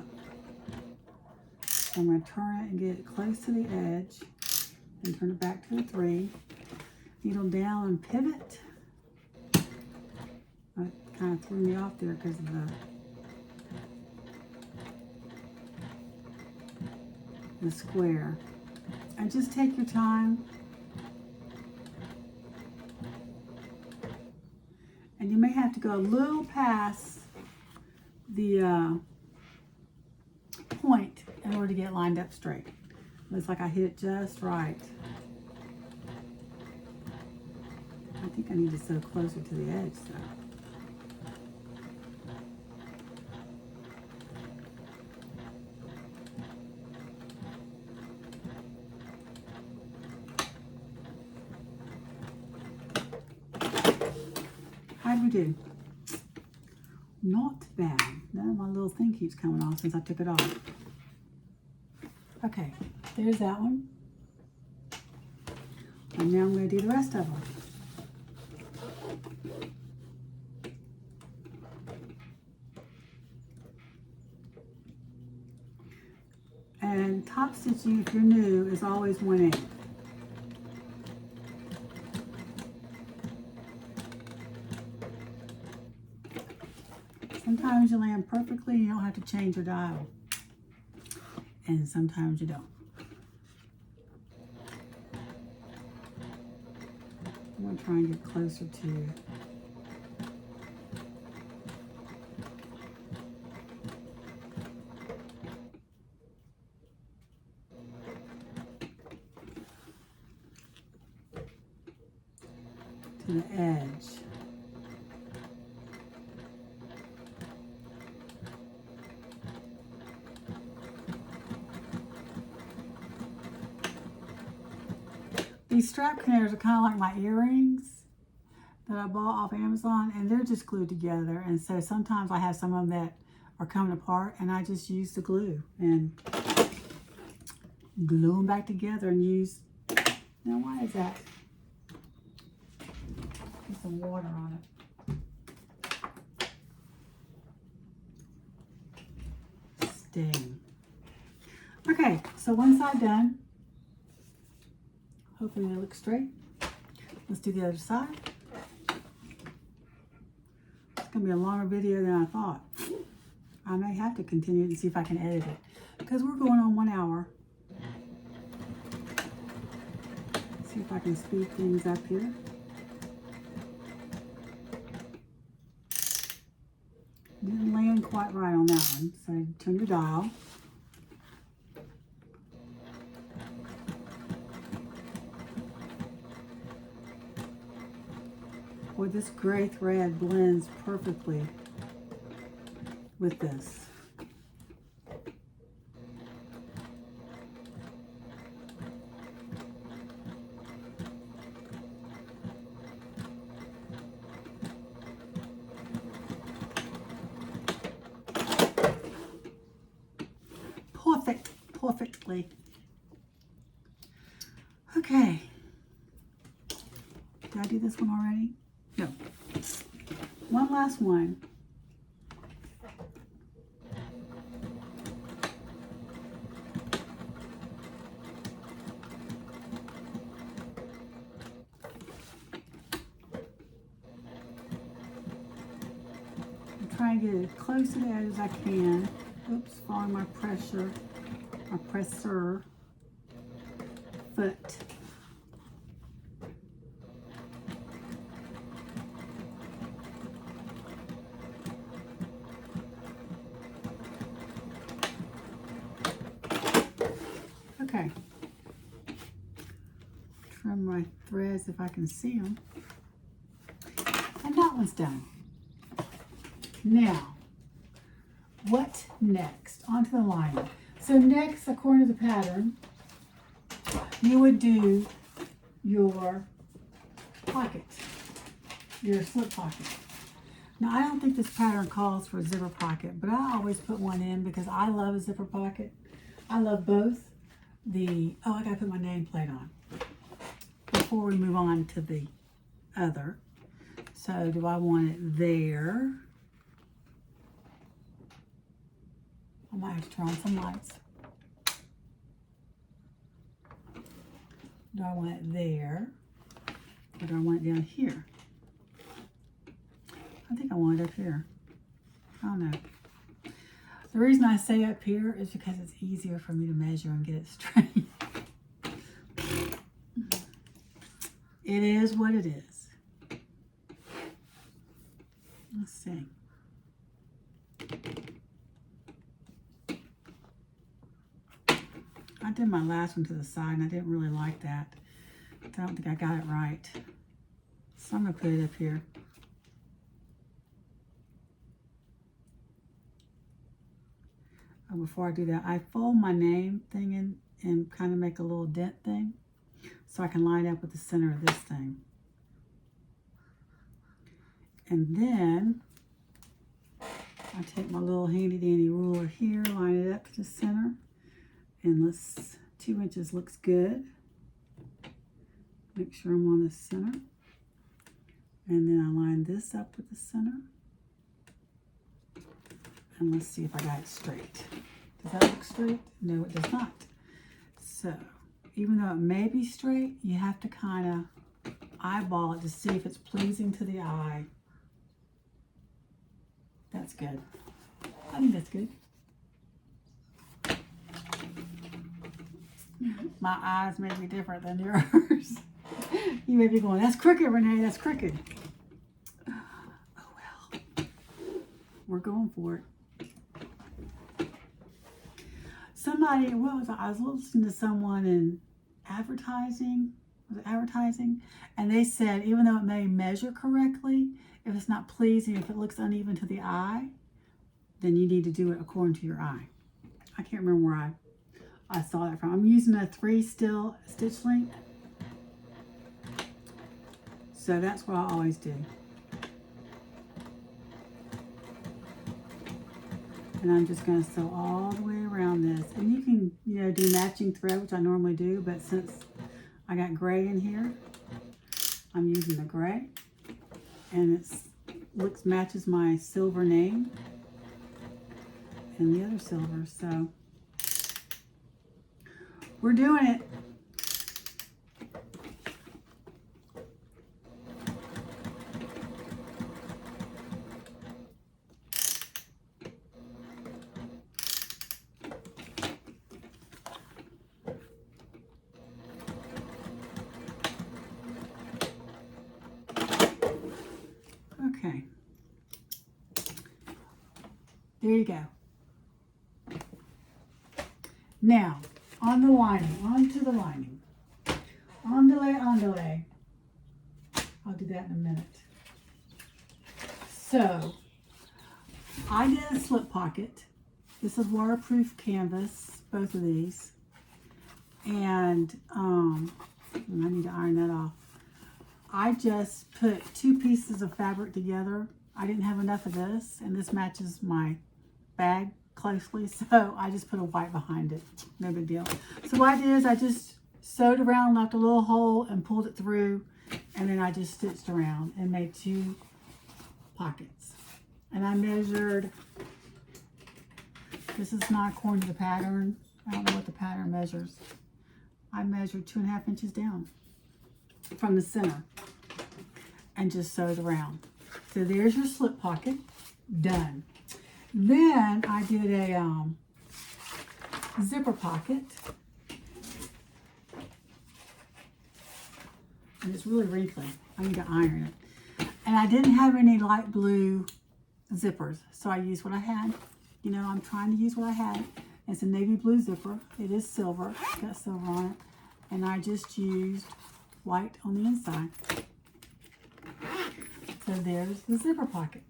So I'm going to turn it and get it close to the edge and turn it back to the 3. Needle down and pivot. That kind of threw me off there because of the square. And just take your time. And you may have to go a little past the point in order to get it lined up straight. Looks like I hit it just right. I think I need to sew closer to the edge though. How'd we do? Not bad. Now my little thing keeps coming off since I took it off. Okay, there's that one. And now I'm going to do the rest of them. And top stitching, if you're new, is always 1/8. Sometimes you land perfectly, you don't have to change your dial. And sometimes you don't. I'm going to try and get closer to the edge. These strap connectors are kind of like my earrings that I bought off Amazon, and they're just glued together. And so sometimes I have some of them that are coming apart, and I just use the glue and glue them back together and use. Now, why is that? Put some water on it. Stain. Okay, so one side done. Hopefully they look straight. Let's do the other side. It's gonna be a longer video than I thought. I may have to continue and see if I can edit it because we're going on 1 hour. See if I can speed things up here. Didn't land quite right on that one, so turn your dial. Boy, this gray thread blends perfectly with this. Perfectly. Okay. Did I do this one already? No. One last one. I'm trying to get as close to the edge as I can. Oops, following my presser foot. Okay. Trim my threads if I can see them. And that one's done. Now, what next? Onto the lining. So next, according to the pattern, you would do your pocket, your slip pocket. Now, I don't think this pattern calls for a zipper pocket, but I always put one in because I love a zipper pocket. I love both the, oh, I gotta put my nameplate on before we move on to the other. So do I want it there? I might have to turn on some lights. Do I want it there? Or do I want it down here? I think I want it up here. I don't know. The reason I say up here is because it's easier for me to measure and get it straight. It is what it is. Let's see. I did my last one to the side and I didn't really like that. I don't think I got it right. So I'm going to put it up here. Before I do that, I fold my name thing in and kind of make a little dent thing so I can line up with the center of this thing. And then I take my little handy dandy ruler here, line it up to the center. And let's, 2 inches looks good. Make sure I'm on the center. And then I line this up with the center. And let's see if I got it straight. Does that look straight? No, it does not. So, even though it may be straight, you have to kind of eyeball it to see if it's pleasing to the eye. That's good. I think that's good. My eyes may be different than yours. You may be going, that's crooked, Renee, that's crooked. Oh well. We're going for it. Somebody, what was I was listening to someone in advertising, and they said even though it may measure correctly, if it's not pleasing, if it looks uneven to the eye, then you need to do it according to your eye. I can't remember where I saw that from. I'm using a 3 still stitch length, so that's what I always do. And I'm just going to sew all the way around this. And you can, do matching thread, which I normally do, but since I got gray in here, I'm using the gray. And it matches my silver name and the other silver. So we're doing it. Okay. There you go. Now, on the lining, onto the lining. Ondele. I'll do that in a minute. So, I did a slip pocket. This is waterproof canvas, both of these. And I need to iron that off. I just put 2 pieces of fabric together. I didn't have enough of this, and this matches my bag closely, so I just put a white behind it. No big deal. So what I did is I just sewed around, left a little hole, and pulled it through, and then I just stitched around and made 2 pockets. And I measured, this is not according to the pattern. I don't know what the pattern measures. I measured 2.5 inches down from the center and just sewed around. So there's your slip pocket, done. Then I did a zipper pocket, and it's really wrinkly. I need to iron it. And I didn't have any light blue zippers, so I used what I had. I'm trying to use what I had. It's a navy blue zipper. It is silver. It's got silver on it. And I just used white on the inside. So there's the zipper pocket.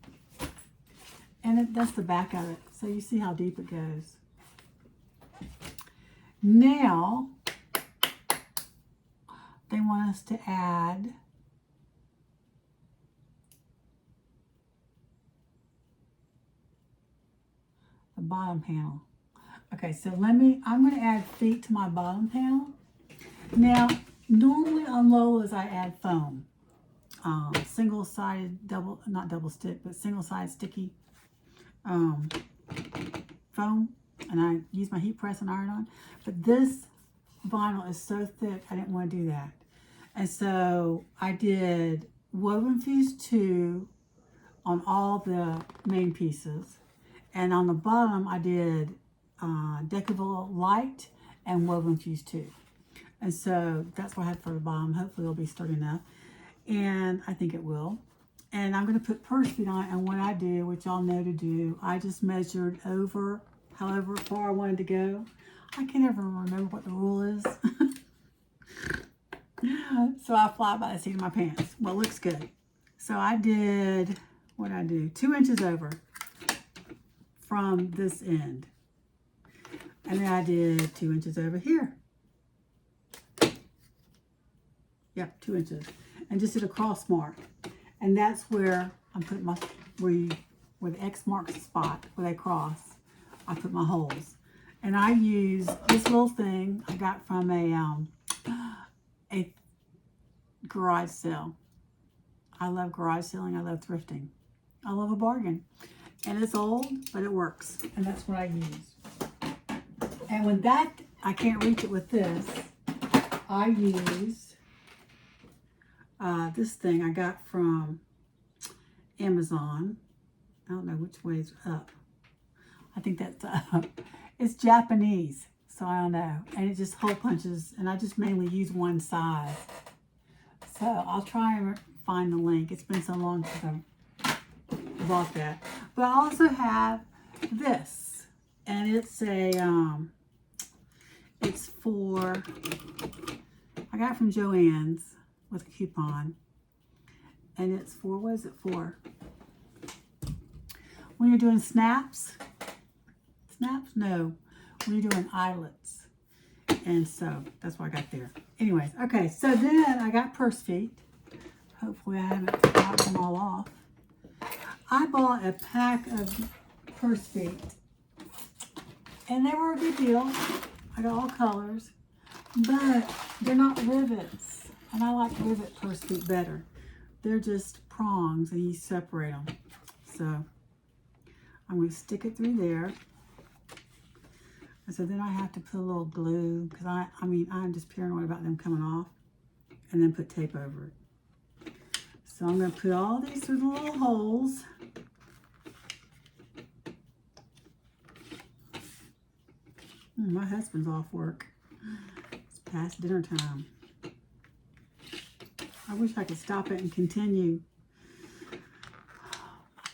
And that's the back of it. So you see how deep it goes. Now, they want us to add the bottom panel. Okay, so I'm going to add feet to my bottom panel. Now, normally on Lola's I add foam. Single-sided, not double stick, but single-sided sticky foam. And I use my heat press and iron on. But this vinyl is so thick, I didn't want to do that. And so I did Woven Fuse 2 on all the main pieces. And on the bottom, I did Decaville Light and Woven Fuse 2. And so that's what I had for the bottom. Hopefully it'll be sturdy enough. And I think it will. And I'm going to put purse feet on it. And what I do, which y'all know to do, I just measured over however far I wanted to go. I can never remember what the rule is. So I fly by the seat of my pants. Well, it looks good. So I did, what did I do? 2 inches over from this end. And then I did 2 inches over here. Yep, 2 inches. And just did a cross mark. And that's where I'm putting my, where the X marks the spot, where they cross, I put my holes. And I use this little thing I got from a garage sale. I love garage selling. I love thrifting. I love a bargain. And it's old, but it works. And that's what I use. And when that, I can't reach it with this, I use this thing I got from Amazon. I don't know which way is up. I think that's up. It's Japanese, so I don't know. And it just hole punches, and I just mainly use one size. So I'll try and find the link. It's been so long since I bought that. But I also have this, and it's a, it's for, I got it from Joann's with a coupon. And it's for, what is it for? When you're doing snaps? Snaps? No. When you're doing eyelets. And so, that's what I got there. Anyways, okay, so then I got purse feet. Hopefully I haven't got them all off. I bought a pack of purse feet. And they were a good deal. I got all colors. But they're not rivets. And I like rivet purse feet better. They're just prongs and you separate them. So I'm going to stick it through there. And so then I have to put a little glue because I'm just paranoid about them coming off, and then put tape over it. So I'm going to put all these through the little holes. My husband's off work. It's past dinner time. I wish I could stop it and continue. I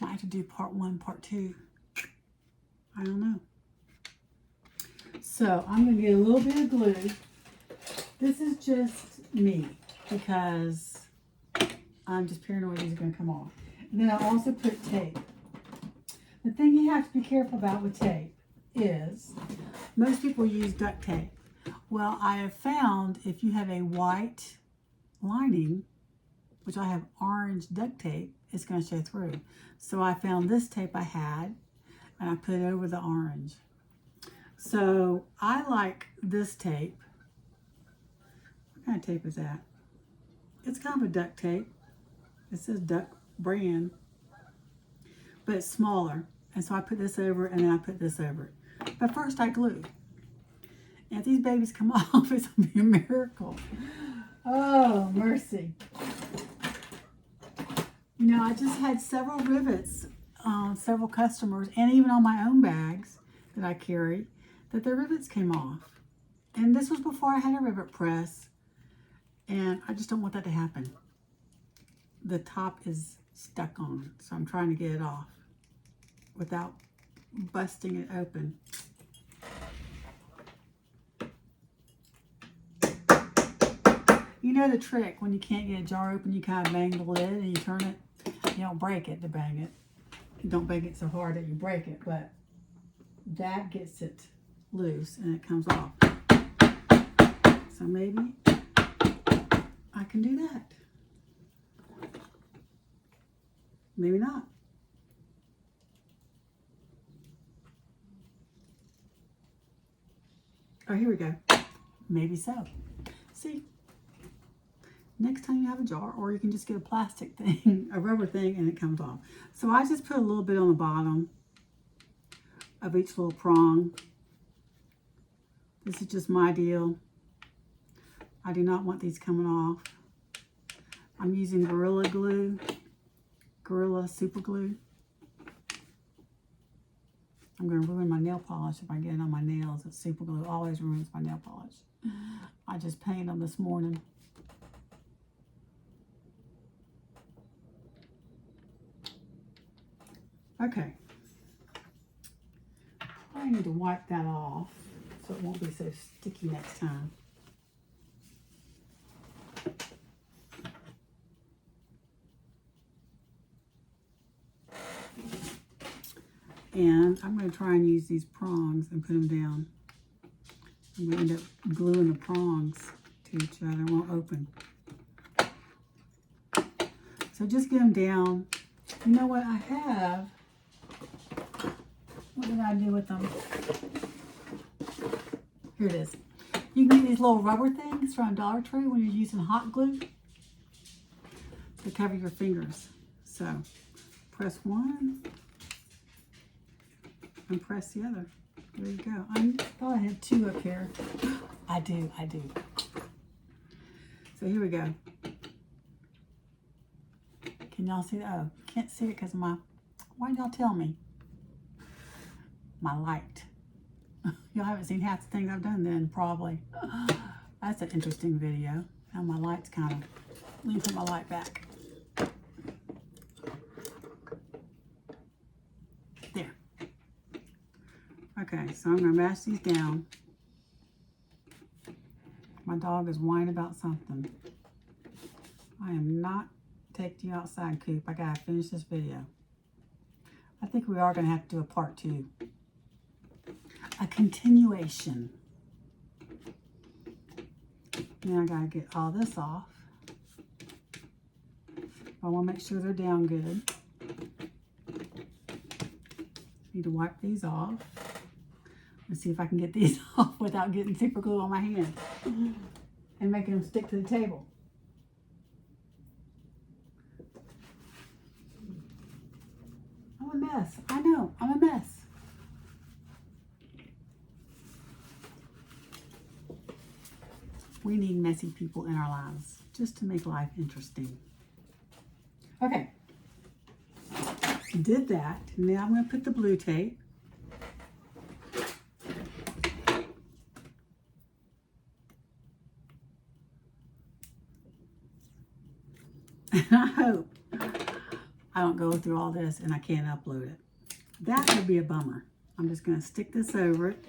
might have to do part 1, part 2. I don't know. So I'm going to get a little bit of glue. This is just me because I'm just paranoid these are going to come off. And then I also put tape. The thing you have to be careful about with tape is most people use duct tape. Well, I have found if you have a white lining, which I have orange duct tape, it's going to show through. So I found this tape I had and I put it over the orange. So I like this tape. What kind of tape is that? It's kind of a duct tape. It says duct brand, but it's smaller. And so I put this over it and then I put this over it. But first I glue. And if these babies come off, it's going to be a miracle. Oh, mercy. You know, I just had several rivets on several customers and even on my own bags that I carry that the rivets came off. And this was before I had a rivet press. And I just don't want that to happen. The top is stuck on, so I'm trying to get it off without busting it open. You know the trick, when you can't get a jar open, you kind of bang the lid and you turn it. You don't break it to bang it. You don't bang it so hard that you break it, but that gets it loose and it comes off. So maybe I can do that. Maybe not. Oh, here we go. Maybe so. See? Next time you have a jar, or you can just get a plastic thing, a rubber thing, and it comes off. So I just put a little bit on the bottom of each little prong. This is just my deal. I do not want these coming off. I'm using Gorilla Glue, Gorilla Super Glue. I'm going to ruin my nail polish if I get it on my nails. It's super glue. It always ruins my nail polish. I just painted them this morning. Okay. I need to wipe that off so it won't be so sticky next time. And I'm going to try and use these prongs and put them down. I'm going to end up gluing the prongs to each other. It won't open. So just get them down. You know what I have? What did I do with them? Here it is. You can get these little rubber things from Dollar Tree when you're using hot glue. to cover your fingers. So press one and press the other. There you go. I thought I had two up here. I do. So here we go. Can y'all see that? Oh, can't see it because my, why did y'all tell me? My light. Y'all haven't seen half the things I've done then, probably. That's an interesting video. Now my light's kind of, let me put my light back. There. Okay, so I'm going to mash these down. My dog is whining about something. I am not taking you outside, Coop. I got to finish this video. I think we are going to have to do a part 2. A continuation. Now I gotta get all this off. I want to make sure they're down good. Need to wipe these off. Let's see if I can get these off without getting super glue on my hand and making them stick to the table. I'm a mess. I know, I'm a mess. We need messy people in our lives just to make life interesting. Okay, did that. Now I'm going to put the blue tape. And I hope I don't go through all this and I can't upload it. That would be a bummer. I'm just going to stick this over it,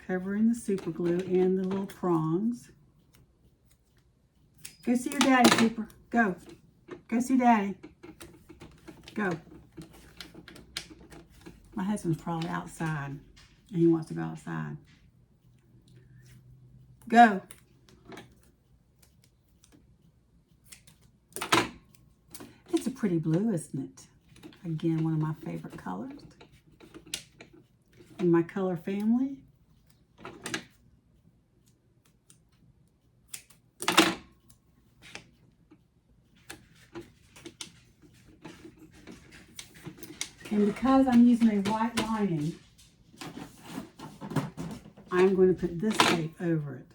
covering the super glue and the little prongs. Go see your daddy, Cooper. Go. Go see daddy. Go. My husband's probably outside and he wants to go outside. Go. It's a pretty blue, isn't it? Again, one of my favorite colors in my color family. And because I'm using a white lining, I'm going to put this tape over it.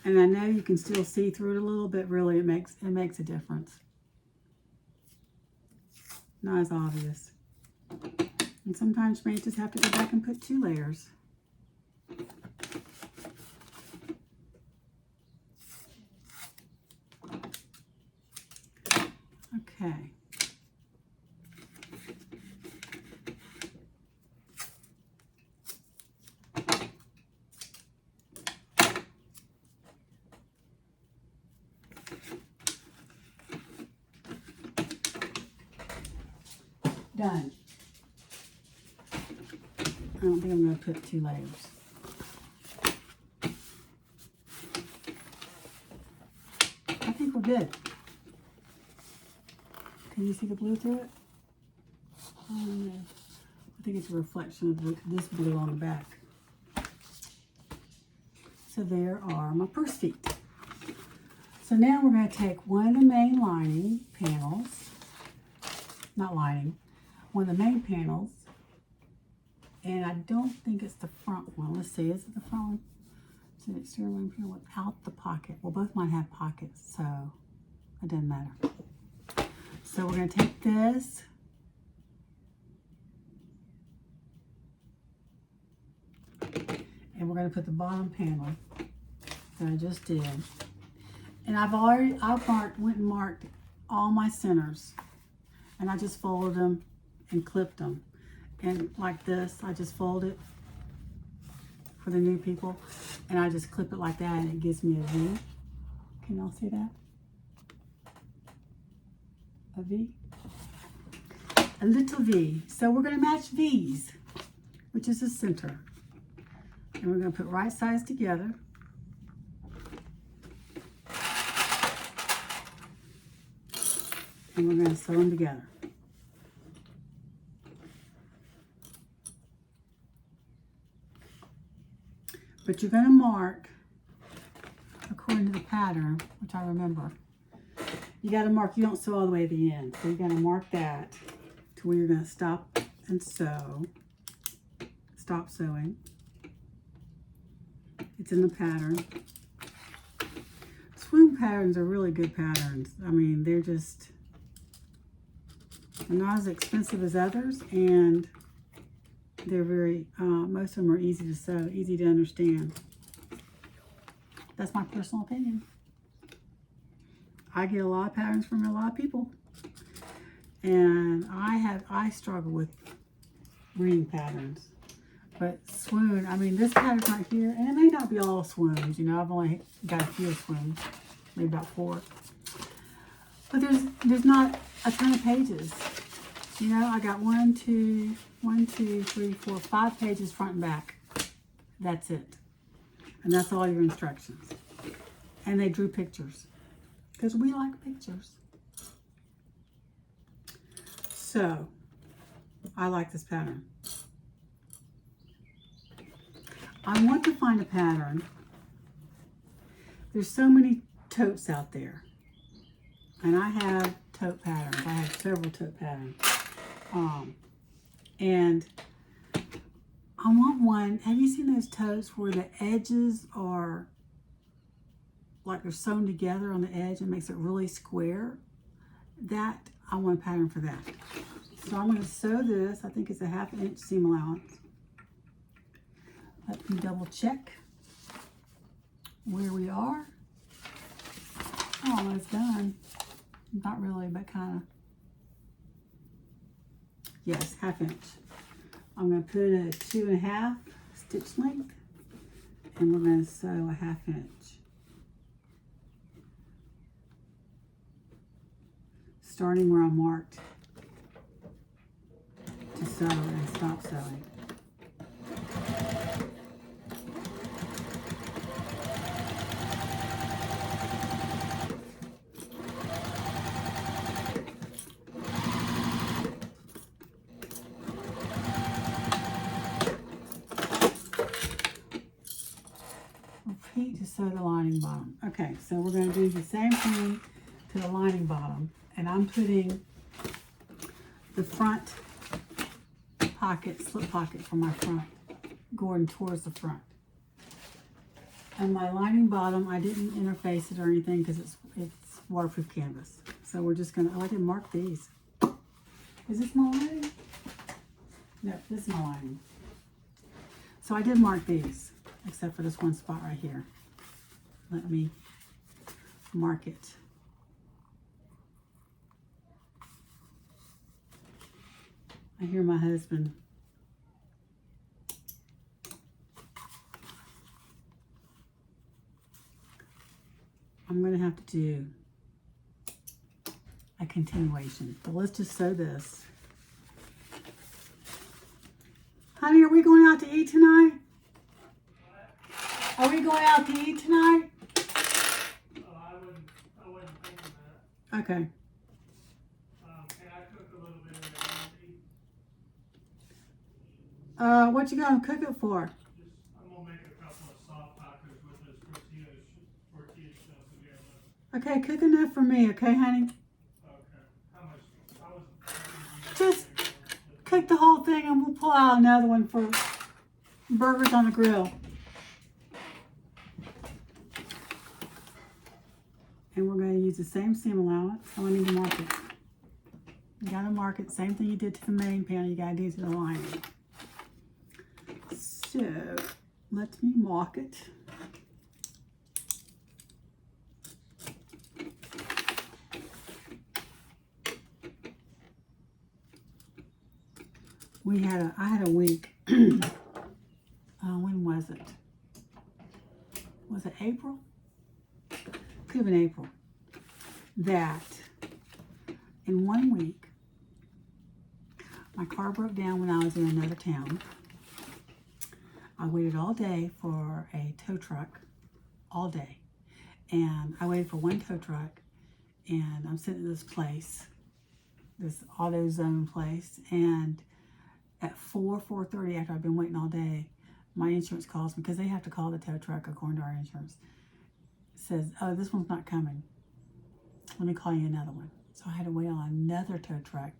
And I know you can still see through it a little bit. Really, it makes a difference. Not as obvious. And sometimes you may just have to go back and put 2 layers. Okay. Done. I don't think I'm going to put 2 layers. I think we're good. Can you see the blue through it? Oh, no. I think it's a reflection of this blue on the back. So there are my purse feet. So now we're going to take one of the main lining panels, not lining, one of the main panels, and I don't think it's the front one. Let's see, is it the front one? It's an exterior one without the pocket. Well, both mine have pockets, so it doesn't matter. So we're going to take this, and we're going to put the bottom panel that I just did. And I've went and marked all my centers, and I just folded them and clipped them. And like this, I just fold it for the new people, and I just clip it like that, and it gives me a V. Can y'all see that? A V? A little V. So we're going to match V's, which is the center. And we're going to put right sides together. And we're going to sew them together. But you're going to mark according to the pattern, which I remember. You got to mark, you don't sew all the way to the end. So you got to mark that to where you're going to stop and sew. Stop sewing. It's in the pattern. Swoon patterns are really good patterns. I mean, they're not as expensive as others, and they're very, most of them are easy to sew, easy to understand. That's my personal opinion. I get a lot of patterns from a lot of people. And I struggle with reading patterns. But swoon, I mean, this pattern's right here, and it may not be all swoons, you know, I've only got a few swoons, maybe about 4. But there's not a ton of pages. You know, I got 1, 2, 3, 4, 5 pages front and back. That's it. And that's all your instructions. And they drew pictures. Because we like pictures. So, I like this pattern. I want to find a pattern. There's so many totes out there. And I have tote patterns. I have several tote patterns. And I want one. Have you seen those totes where the edges are like they're sewn together on the edge and makes it really square? That, I want a pattern for that. So I'm going to sew this. I think it's a 1/2 inch seam allowance. Let me double check where we are. Almost done. Not really, but kind of. Yes, 1/2 inch. I'm going to put a 2.5 stitch length, and we're going to sew a 1/2 inch. Starting where I marked to sew and stop sewing. Repeat to sew the lining bottom. Okay, so we're going to do the same thing to the lining bottom, and I'm putting the front pocket, slip pocket for my front, going towards the front. And my lining bottom, I didn't interface it or anything because it's waterproof canvas. So we're just going to, I didn't mark these. Is this my lining? No, this is my lining. So I did mark these, except for this one spot right here. Let me mark it. I hear my husband. I'm going to have to do a continuation, but let's just sew this. Honey, are we going out to eat tonight? Are we going out to eat tonight? I wouldn't think of that. Okay. Can I cook a little bit of that? What you gonna cook it for? I'm gonna make a couple of soft tacos with this tortilla shells that we have left. Okay, cook enough for me, okay, honey? Okay. How much? I was Just cook the whole thing and we'll pull out another one for burgers on the grill. And we're going to use the same seam allowance. So I need to mark it. You got to mark it. Same thing you did to the main panel. You got to do to the lining. So let me mark it. I had a week. When was it? Was it April? Could have been April. That in 1 week, my car broke down when I was in another town. I waited all day for a tow truck, all day. And I waited for one tow truck, and I'm sitting at this place, this AutoZone place, and at 4:30 after I've been waiting all day, my insurance calls me because they have to call the tow truck according to our insurance. Says, oh, this one's not coming. Let me call you another one. So I had to wait on another tow truck.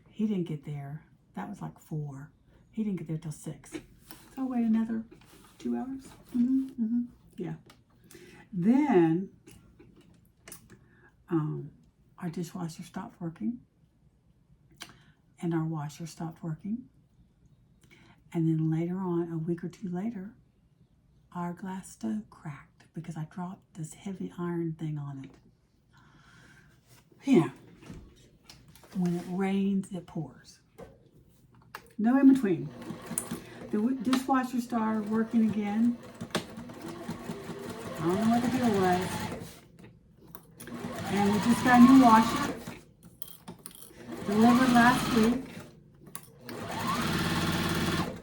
He didn't get there. That was like 4. He didn't get there till 6. So I waited another 2 hours. Yeah. Then our dishwasher stopped working, and our washer stopped working. And then later on, a week or 2 later, our glass stove cracked because I dropped this heavy iron thing on it. You know, when it rains, it pours. No in between. The dishwasher started working again. I don't know what the deal was. And we just got a new washer. Delivered last week.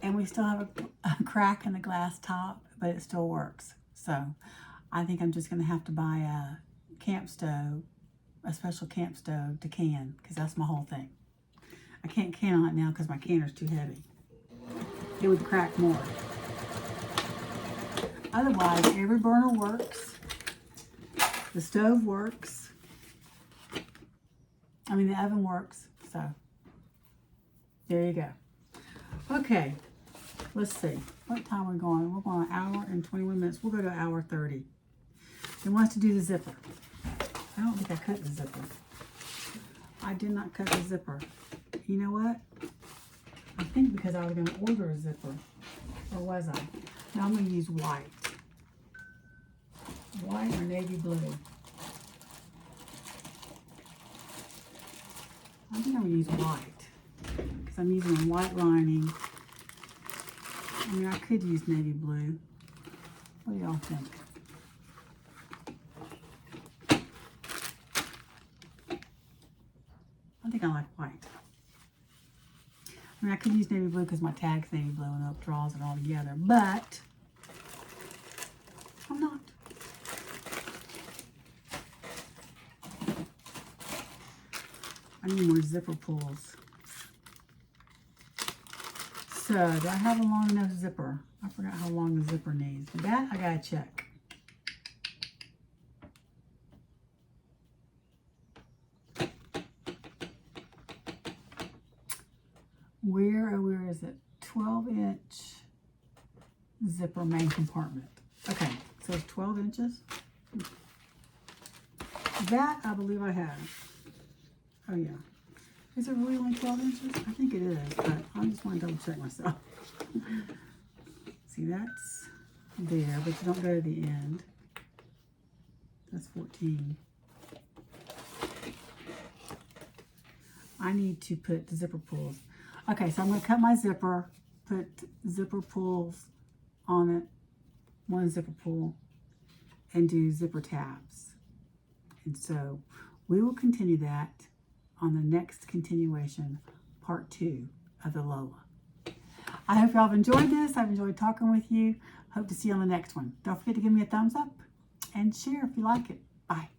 And we still have a crack in the glass top, but it still works. So I think I'm just going to have to buy a camp stove, a special camp stove to can, because that's my whole thing. I can't can on it now because my canner's too heavy. It would crack more. Otherwise, every burner works. The stove works. I mean, the oven works. So there you go. Okay, let's see. What time are we going? We're going an hour and 21 minutes. We'll go to hour 30. They want us to do the zipper. I don't think I cut the zipper. I did not cut the zipper. You know what? I think because I was going to order a zipper. Or was I? Now I'm going to use white. White or navy blue. I think I'm going to use white. Because I'm using a white lining. I mean, I could use navy blue. What do y'all think? I think I like white. I mean, I could use navy blue because my tag's navy blue and it draws it all together, but I'm not. I need more zipper pulls. So, do I have a long enough zipper? I forgot how long the zipper needs. That I gotta check. Where is it? 12-inch zipper main compartment. Okay, so it's 12 inches. That I believe I have. Oh yeah. Is it really only 12 inches? I think it is, but I just want to double check myself. See, that's there, but you don't go to the end. That's 14. I need to put the zipper pulls. Okay, so I'm going to cut my zipper, put zipper pulls on it, one zipper pull, and do zipper tabs. And so we will continue that on the next continuation, part 2 of the Lola. I hope y'all have enjoyed this. I've enjoyed talking with you. Hope to see you on the next one. Don't forget to give me a thumbs up and share if you like it. Bye.